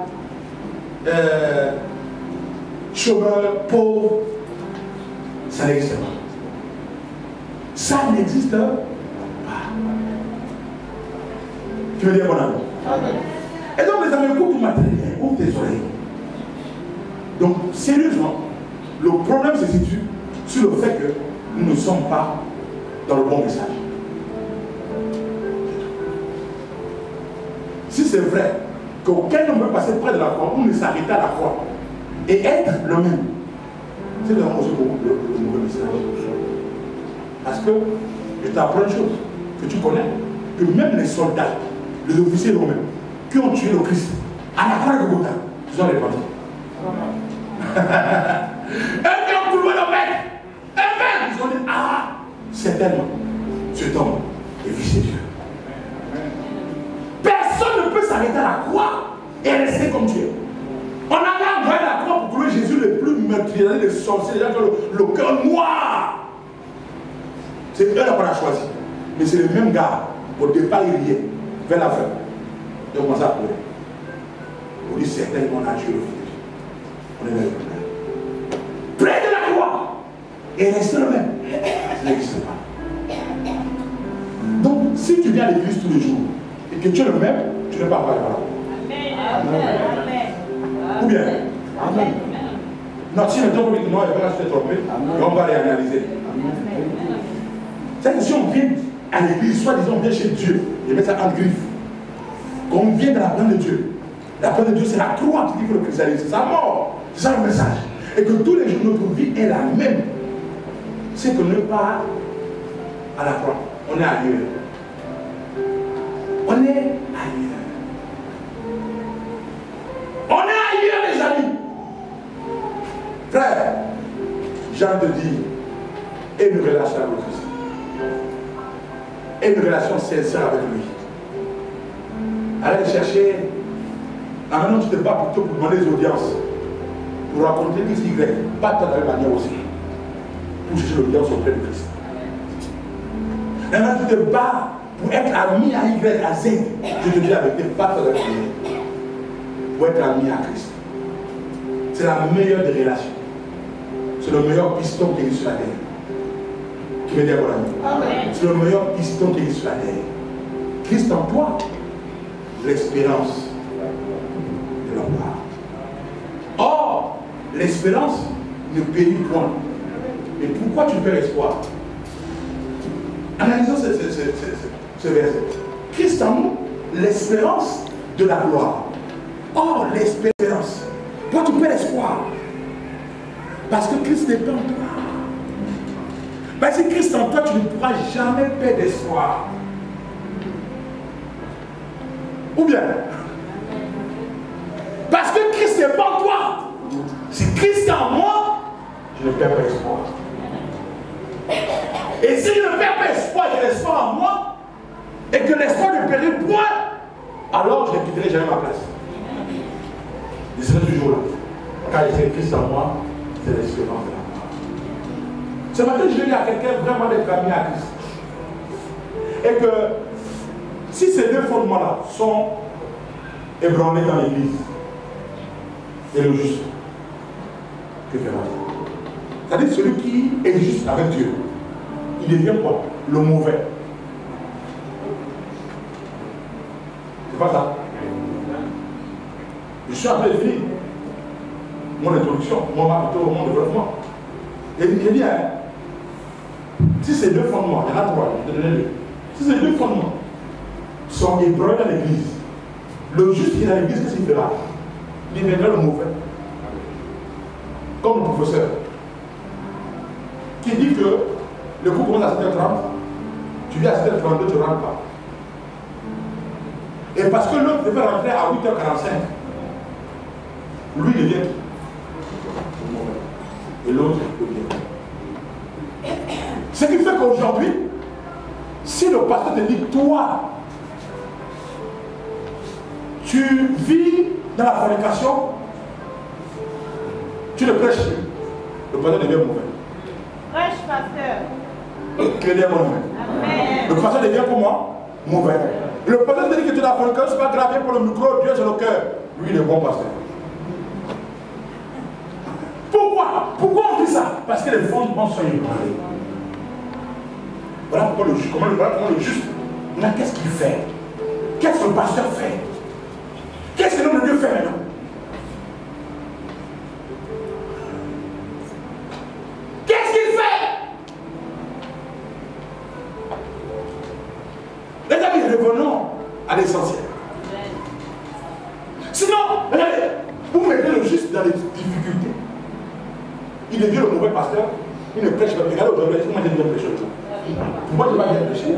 Speaker 2: chômeur, pauvre. Ça n'existe pas. Ça n'existe pas. Tu veux dire mon ami? Et donc les amis, écoute ma très bien, ouvre tes oreilles. Donc sérieusement, le problème se situe sur le fait que nous ne sommes pas dans le bon message. Si c'est vrai qu'aucun homme peut passer près de la croix, on ne s'arrête à la croix et être le même, c'est le mauvais message. Parce que je t'apprends une chose que tu connais, que même les soldats, les officiers romains, qui ont tué le Christ à la croix de Golgotha, ils ont répandu. Eux qui ont trouvé le maître, eux-mêmes, ils ont dit, ah, certainement, cet homme est fils de Dieu. Personne ne peut s'arrêter à la croix et rester comme Dieu. On a envoyé la croix pour trouver Jésus le plus meurtrier, les sorciers, les gens qui ont le cœur noir. C'est eux qu'on a choisi. Mais c'est le même gars. Au départ, il riait. Vers la fin, il a commencé à pleurer. On dit certainement on a tué le fils de Dieu. On est dans le problème. Près de la croix. Et reste le même. Ça n'existe pas. Donc, si tu viens à l'église tous les jours et que tu es le même, tu n'es pas par la croix. Amen. Ou bien? Amen. Non, si le temps non, il va se tromper, et on va réanalyser. C'est que si on vient à l'église, soit disons on vient chez Dieu, et met ça en griffe. Quand on vient de la parole de Dieu, la parole de Dieu c'est la croix qui dit que le christianisme, c'est sa mort, c'est ça le message. Et que tous les jours de notre vie est la même. C'est qu'on n'est pas à la croix, on est ailleurs. On est ailleurs. On est ailleurs, les amis. Frère, Jean te dit, aie une relation avec le Christ. Aie une relation sincère avec lui. Allez chercher. Maintenant, tu te bats plutôt pour demander des audiences. Pour raconter X, Y. Pas de la même manière aussi. Pour chercher l'audience auprès de Christ. Maintenant, tu te bats pour être ami à Y, à Z. Je te dis la vérité, pas de la même manière. Pour être ami à Christ. C'est la meilleure des relations. C'est le meilleur piston qui est sur la terre. Qui veut dire mon ami? C'est le meilleur piston qui est sur la terre. Christ en toi, l'espérance de la gloire. Or, l'espérance ne périt point. Et pourquoi tu perds espoir? Analysons ce verset. Christ en nous, l'espérance de la gloire. Or, l'espérance. Pourquoi tu perds espoir? Parce que Christ n'est pas en toi. Parce que Christ en toi, tu ne pourras jamais perdre d'espoir. Ou bien, parce que Christ n'est pas en toi. Si Christ est en moi, je ne perds pas espoir. Et si je ne perds pas espoir et que l'espoir en moi, et que l'espoir ne périt point, alors je ne quitterai jamais ma place. Je serai toujours là. Car j'ai Christ en moi, c'est l'espérance de la mort. Ce matin, je vais dire à quelqu'un vraiment d'être amené à Christ. Et que si ces deux fondements-là sont ébranlés dans l'église, et le juste, que fera-t-il? C'est-à-dire celui qui est juste avec Dieu, il devient quoi? Le mauvais. C'est pas ça. Je suis en train de finir mon introduction, mon développement. Et il dit, si ces deux fondements, il y en a trois, je vais te donner deux. Si ces deux fondements sont ébranlés dans l'église, le juste qui est dans l'église, qu'est-ce qu'il fera? Il deviendra le mauvais. Comme le professeur qui dit que le cours commence à 7h30, tu viens à 7h32, tu ne rentres pas. Et parce que l'autre devait rentrer à 8h45, lui il devient et l'autre le bien. Ce qui fait qu'aujourd'hui, si le pasteur te dit, toi, tu vis dans la fornication, tu le prêches, le pasteur devient mauvais.
Speaker 5: Prêche, pasteur.
Speaker 2: Que Dieu mon
Speaker 5: Amen.
Speaker 2: Le pasteur devient comment? Mauvais. Le pasteur te dit que tu es dans la fornication, c'est pas grave, pour le micro, Dieu c'est le cœur. Lui, il est bon pasteur. Pourquoi on dit ça? Parce que les fondements sont ébranlés. Voilà pourquoi le juste, comment le juste, qu'est-ce qu'il fait? Qu'est-ce que le pasteur fait? Qu'est-ce que l'homme de Dieu fait maintenant? Qu'est-ce qu'il fait? Les amis, revenons à l'essentiel. Sinon, regardez, vous mettez le juste dans les difficultés. Il devient le mauvais pasteur, il ne prêche pas. Regardez aujourd'hui, moi j'ai bien prêché. Moi je ne vais pas bien prêcher.